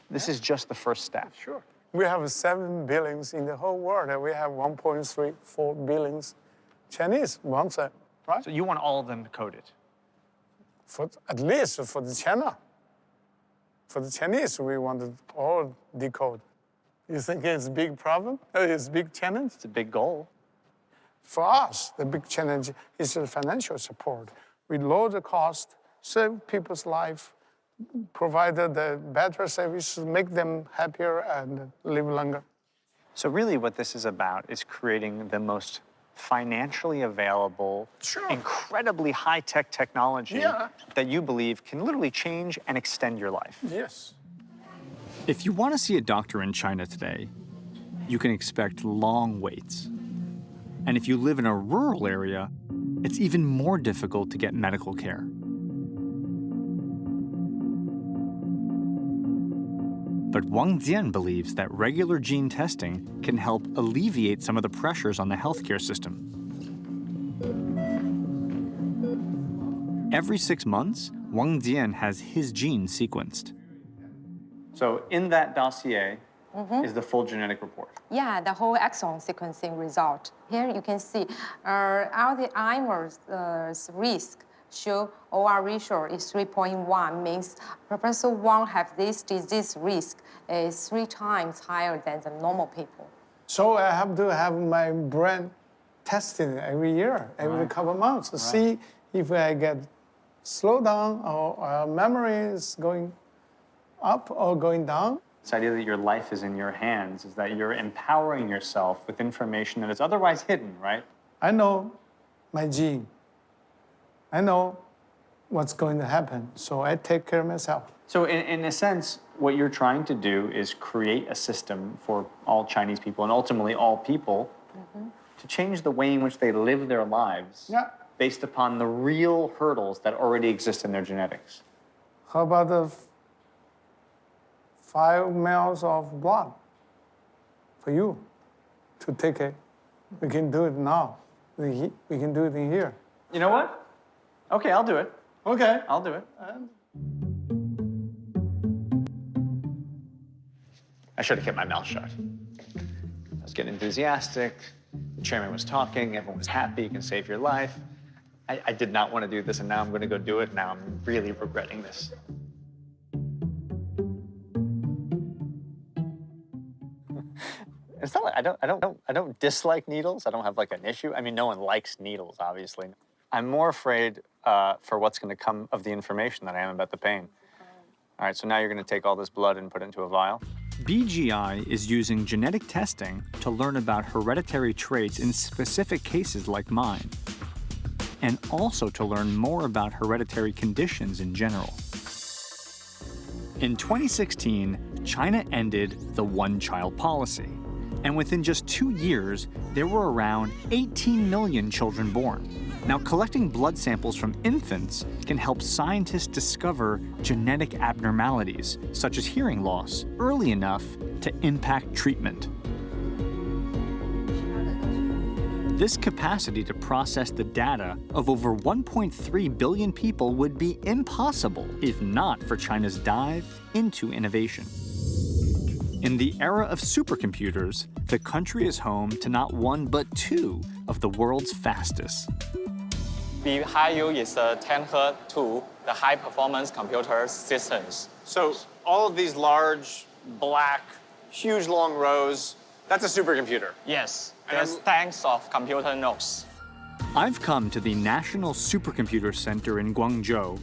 this is just the first step. Sure. We have 7 billions in the whole world, and we have 1.34 billions Chinese ones, right? So you want all of them coded? At least for the China. For the Chinese, we want it all decoded. You think it's a big problem? It's a big challenge? It's a big goal. For us, the big challenge is the financial support. We lower the cost, save people's life, provide the better service, make them happier and live longer. So really what this is about is creating the most financially available, incredibly high-tech technology that you believe can literally change and extend your life. Yes. If you want to see a doctor in China today, you can expect long waits. And if you live in a rural area, it's even more difficult to get medical care. But Wang Jian believes that regular gene testing can help alleviate some of the pressures on the healthcare system. Every 6 months, Wang Jian has his gene sequenced. So in that dossier is the full genetic report. Yeah, the whole exome sequencing result. Here you can see Alzheimer's risk show OR ratio is 3.1, means person who have this disease risk is 3 times higher than the normal people. So I have to have my brain tested every year, every couple of months, to see if I get slowed down or memory is going up or going down. This idea that your life is in your hands is that you're empowering yourself with information that is otherwise hidden, right? I know my gene. I know what's going to happen, so I take care of myself. So in a sense, what you're trying to do is create a system for all Chinese people and ultimately all people to change the way in which they live their lives based upon the real hurdles that already exist in their genetics. How about the 5 mL of blood for you to take it? We can do it now. We can do it in here. You know what? Okay, I'll do it. Okay. I'll do it. I should have kept my mouth shut. I was getting enthusiastic. The chairman was talking. Everyone was happy. You can save your life. I did not want to do this, and now I'm going to go do it. Now I'm really regretting this. It's not like I don't dislike needles. I don't have like an issue. I mean, no one likes needles, obviously. I'm more afraid for what's going to come of the information than I am about the pain. All right, so now you're going to take all this blood and put it into a vial. BGI is using genetic testing to learn about hereditary traits in specific cases like mine, and also to learn more about hereditary conditions in general. In 2016, China ended the one-child policy, and within just 2 years, there were around 18 million children born. Now, collecting blood samples from infants can help scientists discover genetic abnormalities, such as hearing loss, early enough to impact treatment. This capacity to process the data of over 1.3 billion people would be impossible if not for China's dive into innovation. In the era of supercomputers, the country is home to not one but two of the world's fastest. Behind you is the TThis, the high-performance computer systems. So all of these large, black, huge long rows, that's a supercomputer? Yes, there's tens of computer nodes. I've come to the National Supercomputer Center in Guangzhou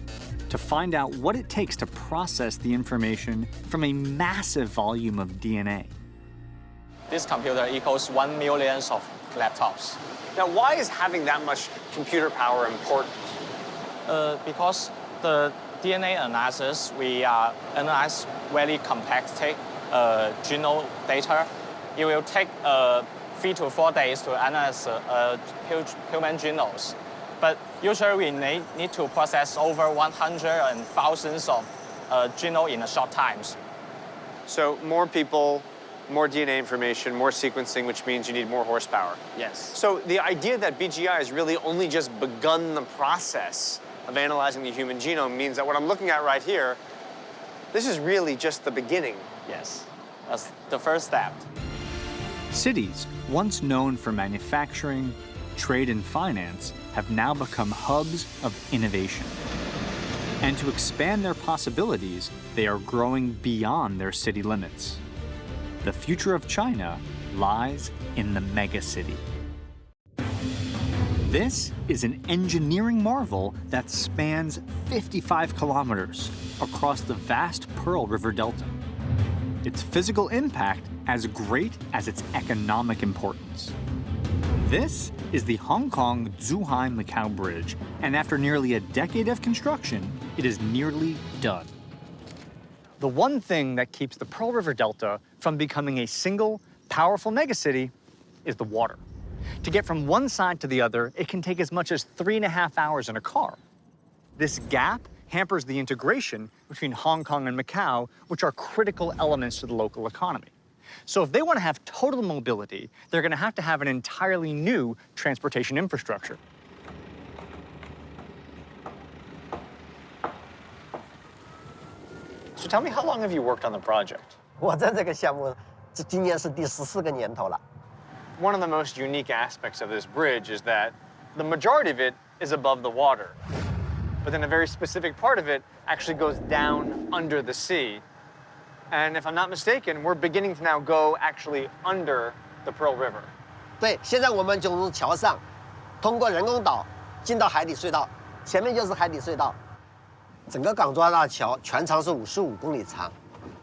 to find out what it takes to process the information from a massive volume of DNA. This computer equals 1 million of laptops. Now, why is having that much computer power important? Because the DNA analysis, we analyze very complex genome data. It will take 3 to 4 days to analyze huge human genomes. But usually we need to process over 100 and thousands of genome in a short times. So more people, more DNA information, more sequencing, which means you need more horsepower. Yes. So the idea that BGI has really only just begun the process of analyzing the human genome means that what I'm looking at right here, this is really just the beginning. Yes, that's the first step. Cities, once known for manufacturing, trade, and finance, have now become hubs of innovation. And to expand their possibilities, they are growing beyond their city limits. The future of China lies in the megacity. This is an engineering marvel that spans 55 kilometers across the vast Pearl River Delta. Its physical impact as great as its economic importance. This is the Hong Kong-Zhuhai-Macau Bridge, and after nearly a decade of construction, it is nearly done. The one thing that keeps the Pearl River Delta from becoming a single, powerful megacity is the water. To get from one side to the other, it can take as much as 3.5 hours in a car. This gap hampers the integration between Hong Kong and Macau, which are critical elements to the local economy. So if they want to have total mobility, they're going to have an entirely new transportation infrastructure. So tell me, how long have you worked on the project? 我在这个项目，今年是第14个年头了。 One of the most unique aspects of this bridge is that the majority of it is above the water. But then a very specific part of it actually goes down under the sea. And if I'm not mistaken, we're beginning to now go actually under the Pearl River. 对，现在我们就从桥上，通过人工岛进到海底隧道，前面就是海底隧道。整个港珠澳大桥全长是55公里长，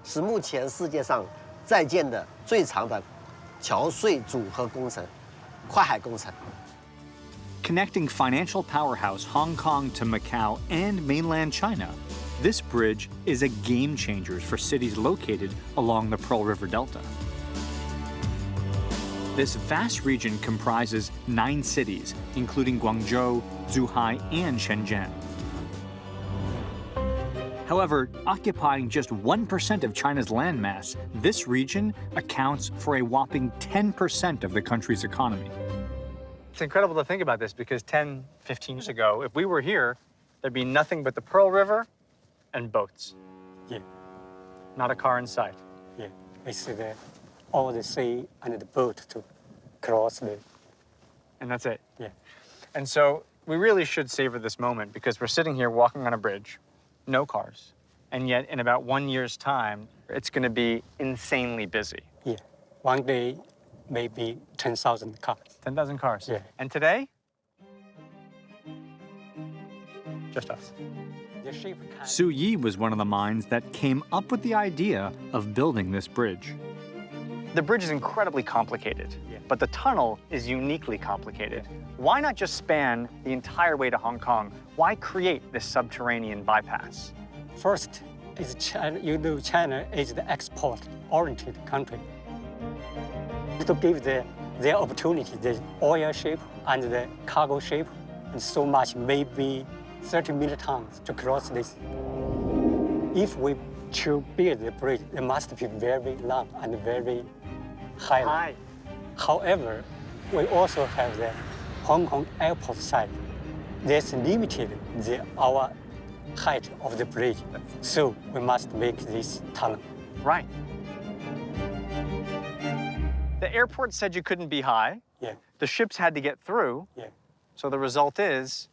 是目前世界上在建的最长的桥隧组合工程，跨海工程。 Connecting financial powerhouse Hong Kong to Macau and mainland China, this bridge is a game changer for cities located along the Pearl River Delta. This vast region comprises 9 cities, including Guangzhou, Zhuhai, and Shenzhen. However, occupying just 1% of China's landmass, this region accounts for a whopping 10% of the country's economy. It's incredible to think about this because 10, 15 years ago, if we were here, there'd be nothing but the Pearl River and boats. Yeah. Not a car in sight. Yeah. with all the sea and the boat to cross the. And that's it? Yeah. And so we really should savor this moment because we're sitting here walking on a bridge, no cars, and yet in about 1 year's time, it's going to be insanely busy. Yeah. One day, maybe 10,000 cars. 10,000 cars? Yeah. And today? Just us. Su Yi was one of the minds that came up with the idea of building this bridge. The bridge is incredibly complicated, but the tunnel is uniquely complicated. Why not just span the entire way to Hong Kong? Why create this subterranean bypass? First, is China, you know China is the export-oriented country. To give their opportunity, the oil ship and the cargo ship, and so much, maybe 30 million tons to cross this. If we to build the bridge, it must be very long and very high. However, we also have the Hong Kong airport side. That's limited our height of the bridge. So we must make this tunnel. Right. The airport said you couldn't be high. Yeah. The ships had to get through. Yeah. So the result is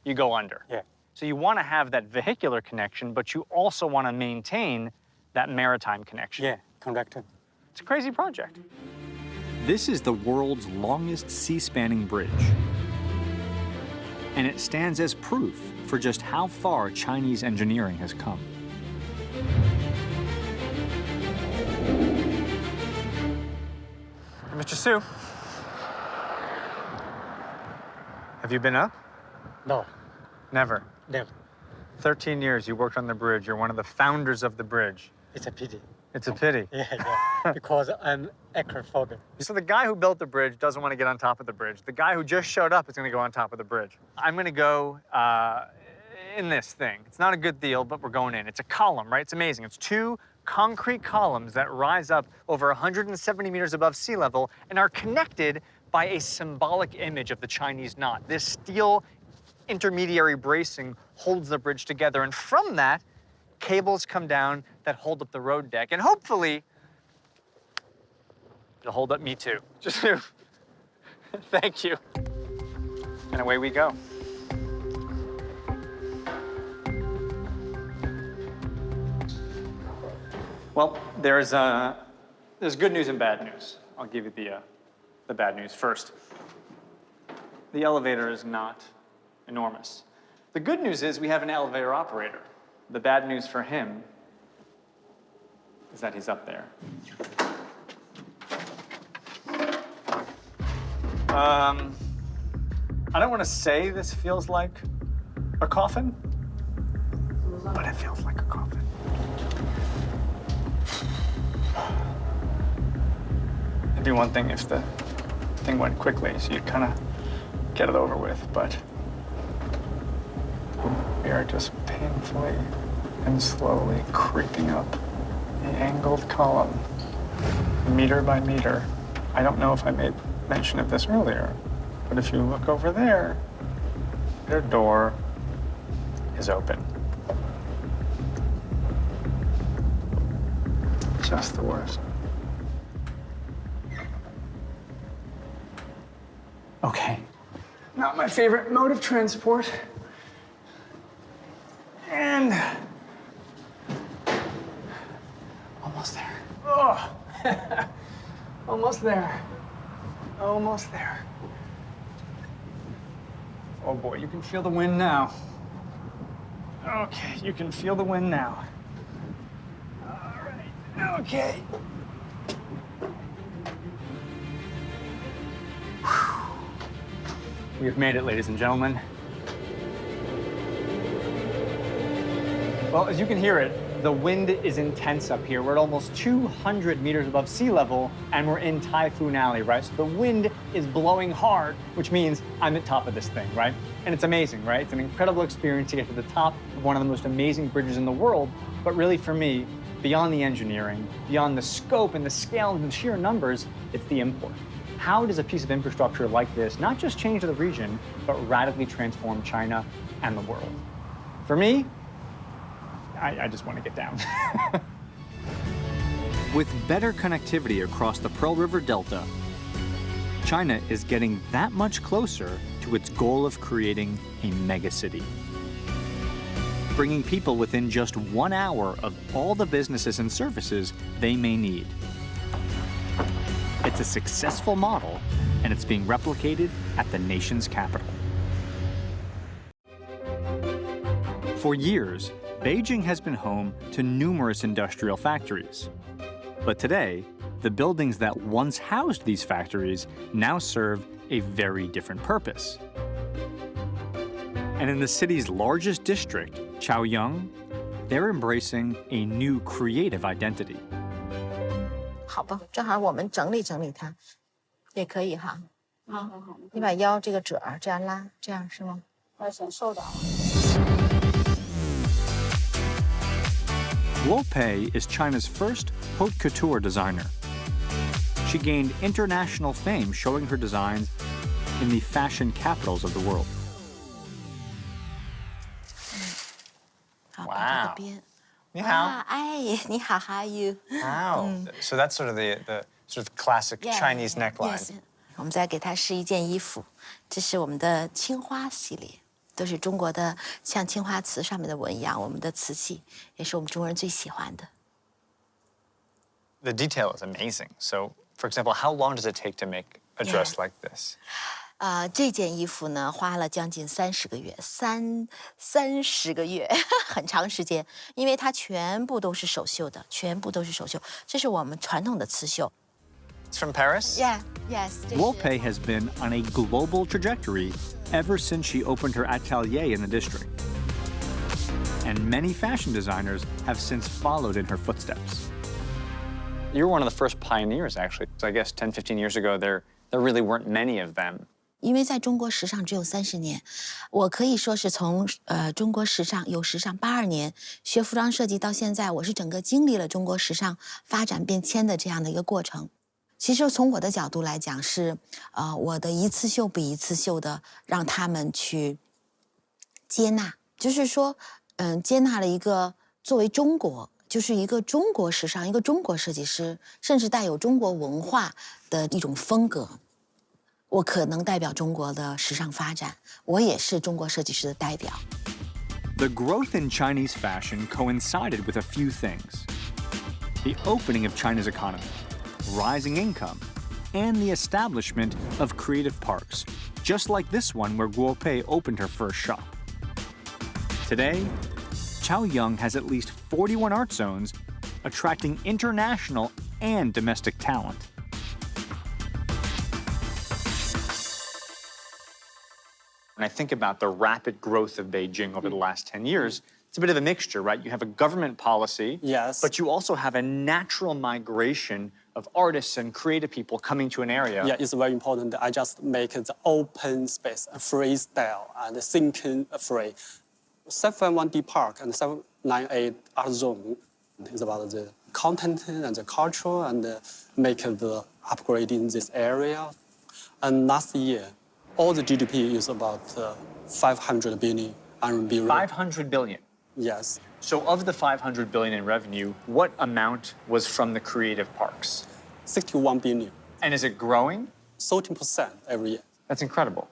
you go under. Yeah. So you want to have that vehicular connection, but you also want to maintain that maritime connection. Yeah, correct. It's a crazy project. This is the world's longest sea-spanning bridge. And it stands as proof for just how far Chinese engineering has come. Mr. Su, have you been up? No. Never? Never. 13 years you worked on the bridge. You're one of the founders of the bridge. It's a pity. It's a pity. Yeah, because I'm acrophobic. So the guy who built the bridge doesn't want to get on top of the bridge. The guy who just showed up is going to go on top of the bridge. I'm going to go in this thing. It's not a good deal, but we're going in. It's a column, right? It's amazing. It's 2 concrete columns that rise up over 170 meters above sea level and are connected by a symbolic image of the Chinese knot. This steel intermediary bracing holds the bridge together, and from that, cables come down that hold up the road deck, and hopefully, it'll hold up me too. Just thank you. And away we go. Well, there's good news and bad news. I'll give you the bad news first. The elevator is not enormous. The good news is we have an elevator operator. The bad news for him is that he's up there. I don't want to say this feels like a coffin, but it feels like a coffin. It'd be one thing if the thing went quickly, so you'd kind of get it over with, but we are just painfully and slowly creeping up the angled column, meter by meter. I don't know if I made mention of this earlier, but if you look over there, their door is open. Just the worst. Okay, not my favorite mode of transport. And almost there. Oh, almost there. Almost there. Oh boy, you can feel the wind now. Okay, you can feel the wind now. All right, okay. We've made it, ladies and gentlemen. Well, as you can hear it, the wind is intense up here. We're at almost 200 meters above sea level, and we're in Typhoon Alley, right? So the wind is blowing hard, which means I'm at top of this thing, right? And it's amazing, right? It's an incredible experience to get to the top of one of the most amazing bridges in the world. But really, for me, beyond the engineering, beyond the scope and the scale and the sheer numbers, it's the import. How does a piece of infrastructure like this not just change the region, but radically transform China and the world? For me, I just want to get down. With better connectivity across the Pearl River Delta, China is getting that much closer to its goal of creating a megacity, bringing people within just 1 hour of all the businesses and services they may need. It's a successful model, and it's being replicated at the nation's capital. For years, Beijing has been home to numerous industrial factories. But today, the buildings that once housed these factories now serve a very different purpose. And in the city's largest district, Chaoyang, they're embracing a new creative identity. 好吧，正好我们整理整理它，也可以哈。好好好。你把腰这个褶儿这样拉，这样是吗？我想瘦点。Guo Pei is China's first haute couture designer. She gained international fame showing her designs in the fashion capitals of the world. Wow. 你好. Hi, 你好, how are you? Wow. So that's sort of the sort of classic Chinese neckline. Yes. 我们再给它试一件衣服，这是我们的青花系列。都是中国的，像青花瓷上面的纹一样，我们的瓷器也是我们中国人最喜欢的。The detail is amazing. So, for example, how long does it take to make a dress like this? 这件衣服呢，花了将近30个月，30个月，很长时间，因为它全部都是手绣的，全部都是手绣。这是我们传统的刺绣。It's from Paris? Yeah, yes. Guo Pei has been on a global trajectory ever since she opened her atelier in the district. And many fashion designers have since followed in her footsteps. You were one of the first pioneers, actually. So I guess 10, 15 years ago, there really weren't many of them. 因为在中国时尚只有30年，我可以说是从中国时尚有时尚82年学服装设计到现在，我是整个经历了中国时尚发展变迁的这样的一个过程。其实从我的角度来讲是，我的一次秀比一次秀的让他们去接纳，就是说，接纳了一个作为中国，就是一个中国时尚，一个中国设计师，甚至带有中国文化的一种风格。我可能代表中国的时尚发展，我也是中国设计师的代表。The growth in Chinese fashion coincided with a few things: the opening of China's economy, rising income, and the establishment of creative parks, just like this one where Guo Pei opened her first shop. Today, Chaoyang has at least 41 art zones, attracting international and domestic talent. When I think about the rapid growth of Beijing over the last 10 years, it's a bit of a mixture, right? You have a government policy, yes, but you also have a natural migration of artists and creative people coming to an area. Yeah, it's very important. I just make the open space, a freestyle, and thinking free. 751D Park and 798 Art Zone is about the content and the culture and make the upgrade in this area. And last year, all the GDP is about 500 billion RMB. 500 billion? Yes. So of the 500 billion in revenue, what amount was from the creative parks? 61 billion. And is it growing? 13% every year. That's incredible.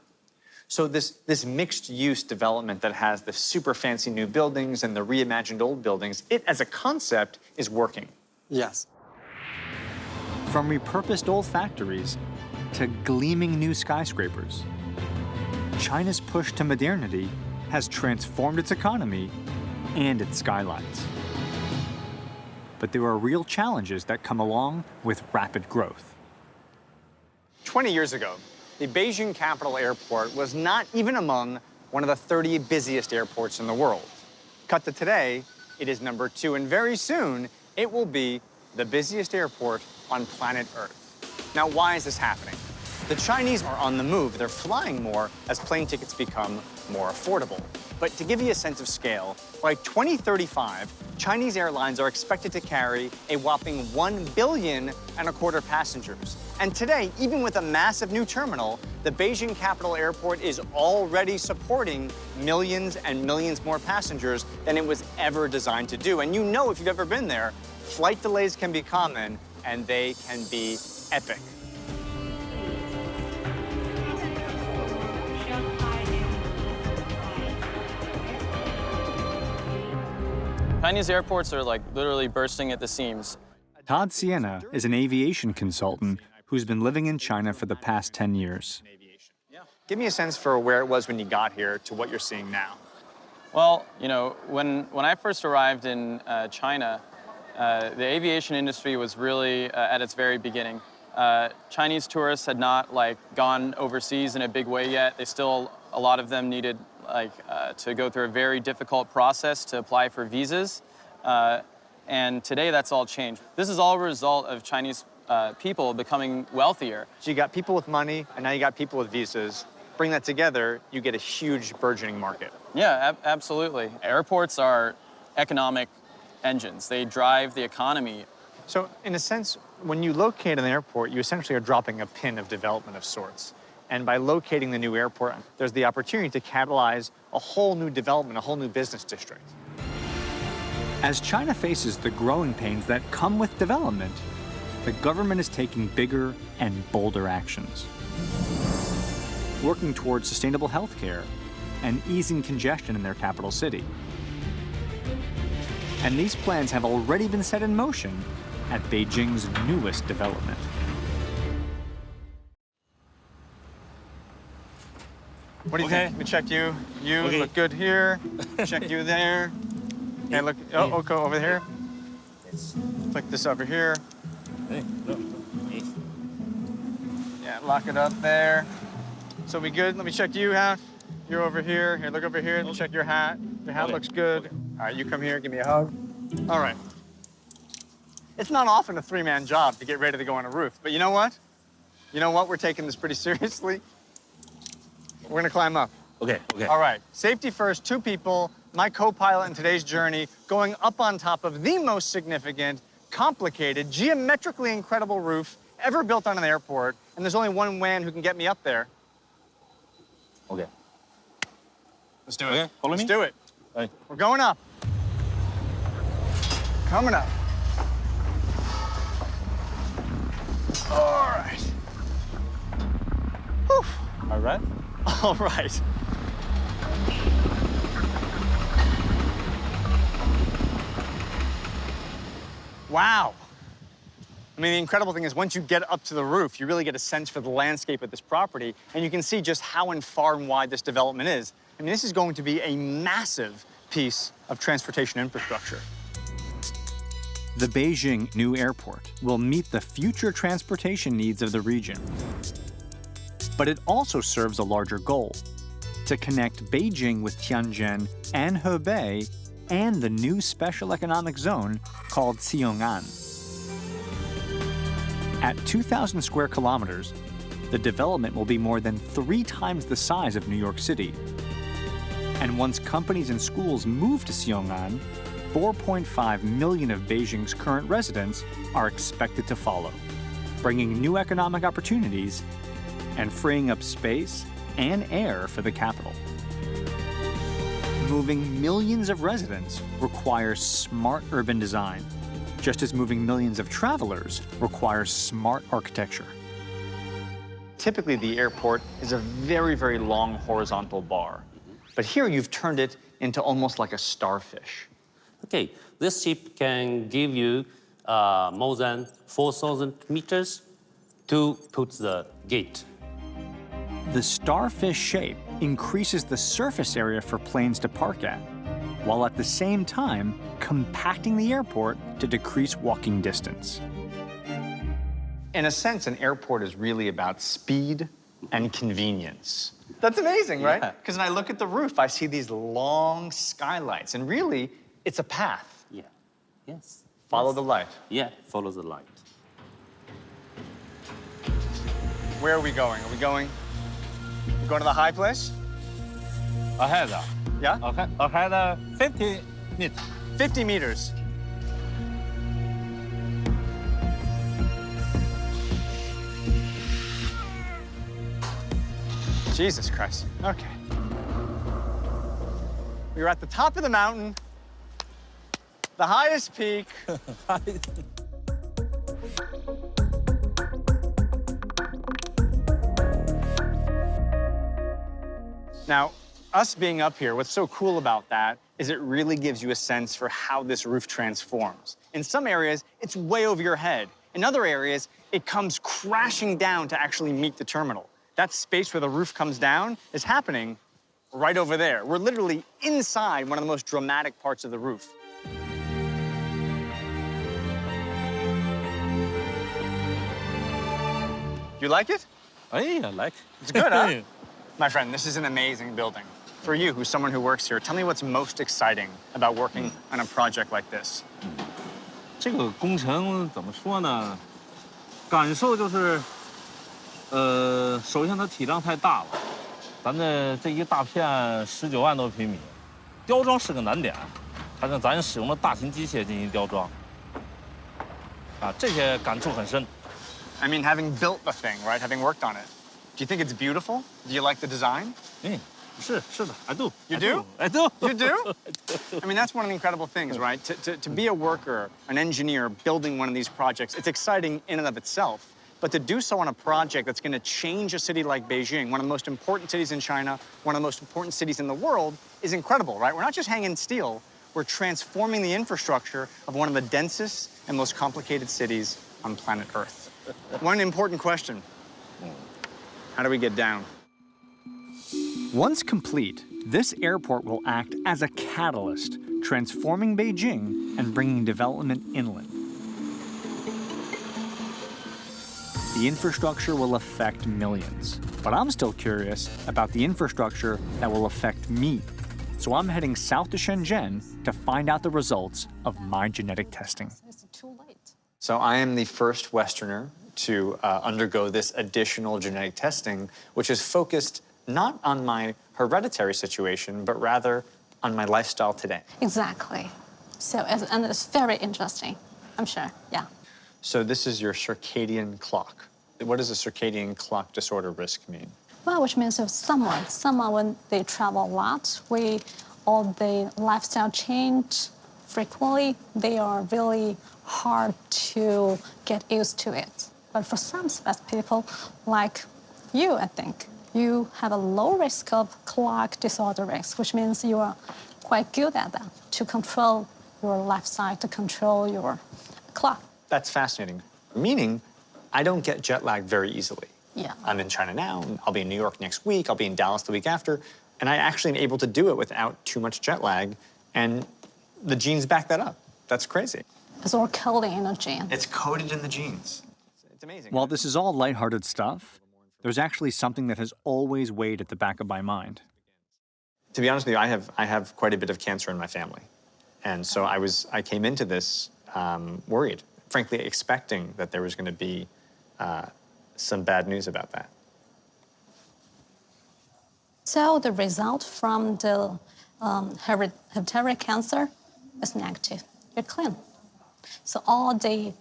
So this mixed-use development that has the super fancy new buildings and the reimagined old buildings, it as a concept is working. Yes. From repurposed old factories to gleaming new skyscrapers, China's push to modernity has transformed its economy and its skylines. But there are real challenges that come along with rapid growth. 20 years ago, the Beijing Capital Airport was not even among one of the 30 busiest airports in the world. Cut to today, it is number 2, and very soon, it will be the busiest airport on planet Earth. Now, why is this happening? The Chinese are on the move. They're flying more as plane tickets become more affordable. But to give you a sense of scale, by 2035, Chinese airlines are expected to carry a whopping 1.25 billion passengers. And today, even with a massive new terminal, the Beijing Capital Airport is already supporting millions and millions more passengers than it was ever designed to do. And you know, if you've ever been there, flight delays can be common, and they can be epic. Chinese airports are like literally bursting at the seams. Todd Sienna is an aviation consultant who's been living in China for the past 10 years. Give me a sense for where it was when you got here to what you're seeing now. Well, you know, when I first arrived in China, the aviation industry was really at its very beginning. Chinese tourists had not gone overseas in a big way yet. They still, a lot of them needed to go through a very difficult process to apply for visas. And today that's all changed. This is all a result of Chinese people becoming wealthier. So you got people with money, and now you got people with visas. Bring that together, you get a huge burgeoning market. Yeah, absolutely. Airports are economic engines. They drive the economy. So in a sense, when you locate an airport, you essentially are dropping a pin of development of sorts. And by locating the new airport, there's the opportunity to catalyze a whole new development, a whole new business district. As China faces the growing pains that come with development, the government is taking bigger and bolder actions, working towards sustainable healthcare and easing congestion in their capital city. And these plans have already been set in motion at Beijing's newest development. What do you think? Let me check you. You look good here. Check you there. Okay, look. Oh, go over here. Click this over here. Yeah, lock it up there. So we good? Let me check you out. You're over here. Here, look over here. Let me check your hat. Your hat looks good. All right, you come here. Give me a hug. All right. It's not often a three-man job to get ready to go on a roof, but you know what? You know what? We're taking this pretty seriously. We're gonna climb up. Okay. All right, safety first, 2 people, my co-pilot in today's journey, going up on top of the most significant, complicated, geometrically incredible roof ever built on an airport, and there's only one man who can get me up there. Okay. Let's do it. Follow me. Let's do it. Hey. We're going up. Coming up. All right. Whew. All right. All right. Wow. I mean, the incredible thing is once you get up to the roof, you really get a sense for the landscape of this property, and you can see just how far and wide this development is. I mean, this is going to be a massive piece of transportation infrastructure. The Beijing new airport will meet the future transportation needs of the region. But it also serves a larger goal: to connect Beijing with Tianjin and Hebei and the new special economic zone called Xiongan. At 2,000 square kilometers, the development will be more than 3 times the size of New York City. And once companies and schools move to Xiongan, 4.5 million of Beijing's current residents are expected to follow, bringing new economic opportunities and freeing up space and air for the capital. Moving millions of residents requires smart urban design, just as moving millions of travelers requires smart architecture. Typically, the airport is a very, very long horizontal bar. But here you've turned it into almost like a starfish. Okay, this ship can give you more than 4,000 meters to put the gate. The starfish shape increases the surface area for planes to park at, while at the same time compacting the airport to decrease walking distance. In a sense, an airport is really about speed and convenience. That's amazing, right? Because when I look at the roof, I see these long skylights, and really, it's a path. Yeah. Yes. Follow the light. Yeah, follow the light. Where are we going? Are we going to the high place? Ahead. Yeah? Ahead 50 meters. 50 meters. Jesus Christ. Okay. We were at the top of the mountain, the highest peak. Now, us being up here, what's so cool about that is it really gives you a sense for how this roof transforms. In some areas, it's way over your head. In other areas, it comes crashing down to actually meet the terminal. That space where the roof comes down is happening right over there. We're literally inside one of the most dramatic parts of the roof. You like it? Oh, yeah, I like it. It's good, huh? My friend, this is an amazing building. For you, who's someone who works here, tell me what's most exciting about working on a project like this. 这个工程怎么说呢？感受就是，首先它体量太大了，咱的这一大片19万多平米，雕装是个难点，反正咱使用了大型机械进行雕装，啊，这些感触很深。I mean, having built the thing, right? Having worked on it, do you think it's beautiful? Do you like the design? 是的 I do. You do? I do. You do? I mean, that's one of the incredible things, right? To be a worker, an engineer, building one of these projects, it's exciting in and of itself. But to do so on a project that's going to change a city like Beijing, one of the most important cities in China, one of the most important cities in the world, is incredible, right? We're not just hanging steel, we're transforming the infrastructure of one of the densest and most complicated cities on planet Earth. One important question: how do we get down? Once complete, this airport will act as a catalyst, transforming Beijing and bringing development inland. The infrastructure will affect millions, but I'm still curious about the infrastructure that will affect me. So I'm heading south to Shenzhen to find out the results of my genetic testing. It's too late. So I am the first Westerner to undergo this additional genetic testing, which is focused not on my hereditary situation, but rather on my lifestyle today. Exactly. So, and it's very interesting, I'm sure, yeah. So this is your circadian clock. What does a circadian clock disorder risk mean? Well, which means if someone when they travel a lot, or the lifestyle change frequently, they are really hard to get used to it. But for some specific people, like you, I think, you have a low risk of clock disorder risk, which means you are quite good at that, to control your lifestyle, to control your clock. That's fascinating. Meaning, I don't get jet lag very easily. Yeah. I'm in China now, I'll be in New York next week, I'll be in Dallas the week after, and I actually am able to do it without too much jet lag, and the genes back that up. That's crazy. It's all coding in the gene. It's coded in the genes. It's amazing. While this is all lighthearted stuff, there's actually something that has always weighed at the back of my mind. To be honest with you, I have quite a bit of cancer in my family. And so I came into this worried, frankly expecting that there was going to be some bad news about that. So the result from the hereditary cancer is negative. You're clean. So all the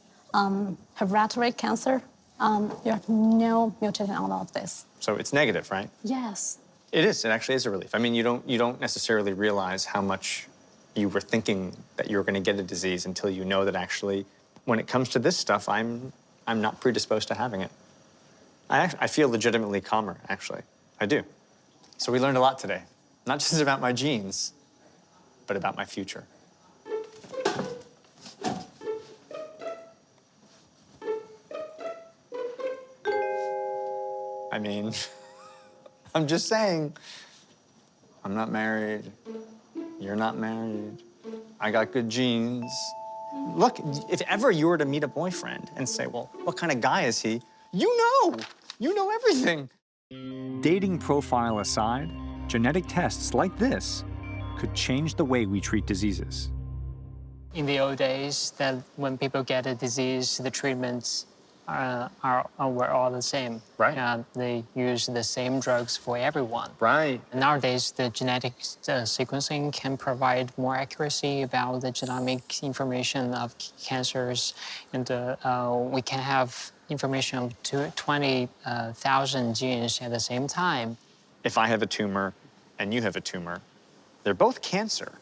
hereditary cancer, you have no mutation on all of this. So it's negative, right? Yes. It is. It actually is a relief. I mean, you don't necessarily realize how much you were thinking that you were going to get a disease until you know that actually, when it comes to this stuff, I'm not predisposed to having it. I feel legitimately calmer, actually. I do. So we learned a lot today. Not just about my genes, but about my future. I mean, I'm just saying, I'm not married, you're not married, I got good genes. Look, if ever you were to meet a boyfriend and say, well, what kind of guy is he? You know everything. Dating profile aside, genetic tests like this could change the way we treat diseases. In the old days, that when people get a disease, the treatments were all the same. Right. They use the same drugs for everyone. Right. Nowadays, the genetic sequencing can provide more accuracy about the genomic information of cancers, and we can have information of 20,000 genes at the same time. if I have a tumor and you have a tumor, they're both cancer,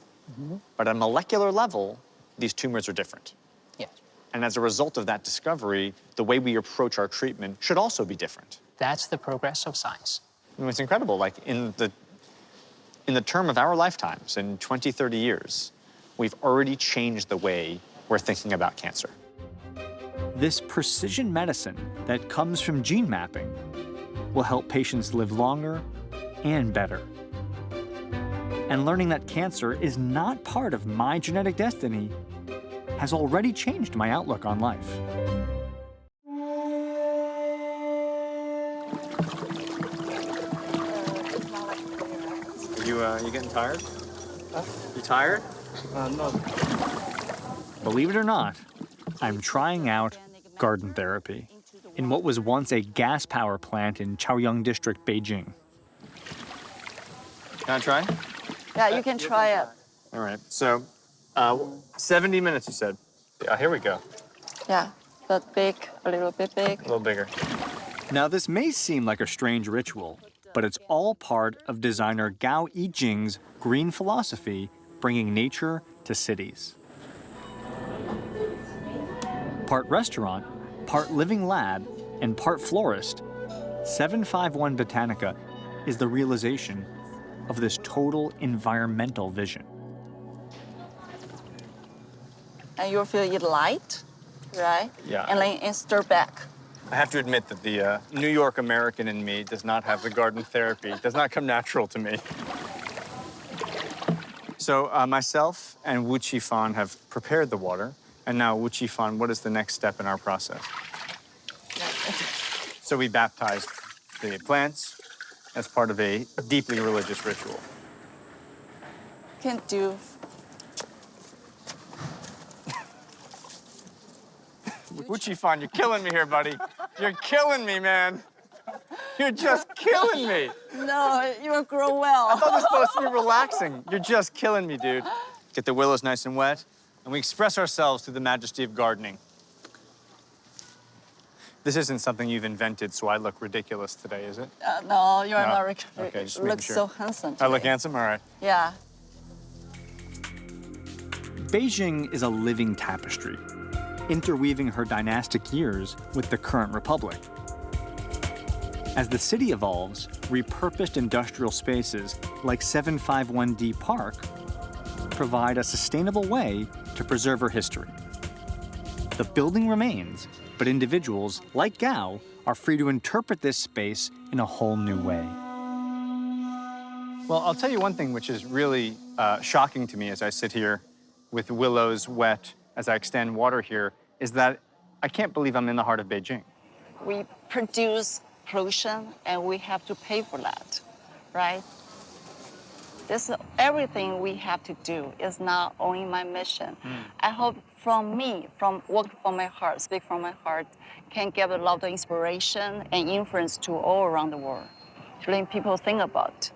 but at a molecular level, these tumors are different. Yes. And as a result of that discovery, the way we approach our treatment should also be different. That's the progress of science. I mean, it's incredible. Like in the term of our lifetimes, in 20, 30 years, we've already changed the way we're thinking about cancer. This precision medicine that comes from gene mapping will help patients live longer and better. And learning that cancer is not part of my genetic destiny has already changed my outlook on life. You getting tired? You tired? No. Believe it or not, I'm trying out garden therapy in what was once a gas power plant in Chaoyang District, Beijing. Can I try? Yeah, you can try it. All right, so 70 minutes, you said. Yeah, here we go. Yeah, but big, a little bit big. A little bigger. Now, this may seem like a strange ritual, but it's all part of designer Gao Yijing's green philosophy, bringing nature to cities. Part restaurant, part living lab, and part florist, 751 Botanica is the realization of this total environmental vision. And you'll feel it light, right? Yeah. And then it stir back. I have to admit that the New York American in me does not have the garden therapy. It does not come natural to me. So myself and Wu Qifan have prepared the water. And now, Wu Qifan, what is the next step in our process? So we baptized the plants as part of a deeply religious ritual. Can do. Wu Qifan, you're killing me here, buddy. You're killing me, man. You're just killing me. No, you will grow well. I thought this was supposed to be relaxing. You're just killing me, dude. Get the willows nice and wet, and we express ourselves through the majesty of gardening. This isn't something you've invented, so I look ridiculous today, is it? No, you're No? not. Okay, just You making look sure. so handsome. I look today. handsome? All right. Yeah. Beijing is a living tapestry, interweaving her dynastic years with the current republic. As the city evolves, repurposed industrial spaces like 751D Park provide a sustainable way to preserve her history. The building remains, but individuals, like Gao, are free to interpret this space in a whole new way. Well, I'll tell you one thing which is really shocking to me as I sit here with willows wet, as I extend water here, is that I can't believe I'm in the heart of Beijing. We produce pollution and we have to pay for that, right? This is everything we have to do. It's not only my mission. I hope from me, from work from my heart, speak from my heart, can give a lot of inspiration and influence to all around the world. To let people think about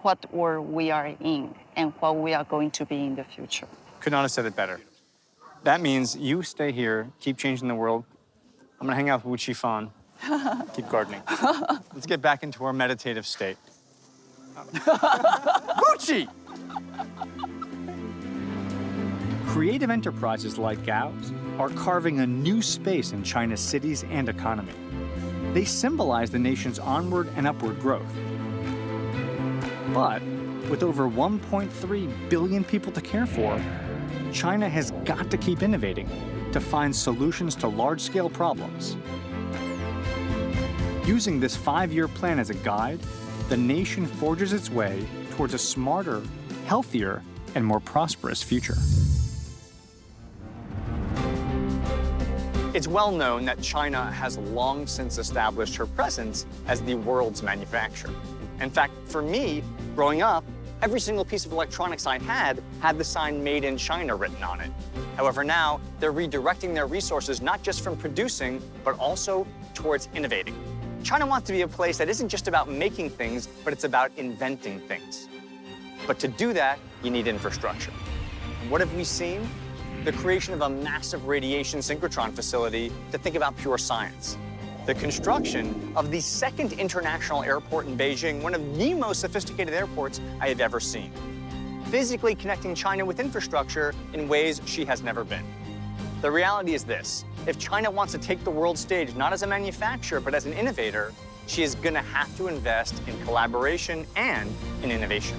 what world we are in and what we are going to be in the future. Could not have said it better. That means you stay here, keep changing the world. I'm gonna hang out with Wu Qifan, keep gardening. Let's get back into our meditative state. Gucci! Creative enterprises like Gao's are carving a new space in China's cities and economy. They symbolize the nation's onward and upward growth. But with over 1.3 billion people to care for, China has got to keep innovating to find solutions to large-scale problems. Using this 5-year plan as a guide, the nation forges its way towards a smarter, healthier, and more prosperous future. It's well known that China has long since established her presence as the world's manufacturer. In fact, for me, growing up, every single piece of electronics I had the sign "Made in China" written on it. However, now they're redirecting their resources not just from producing, but also towards innovating. China wants to be a place that isn't just about making things, but it's about inventing things. But to do that, you need infrastructure. And what have we seen? The creation of a massive radiation synchrotron facility to think about pure science. the construction of the second international airport in Beijing, one of the most sophisticated airports I have ever seen, physically connecting China with infrastructure in ways she has never been. The reality is this: if China wants to take the world stage not as a manufacturer but as an innovator, she is going to have to invest in collaboration and in innovation.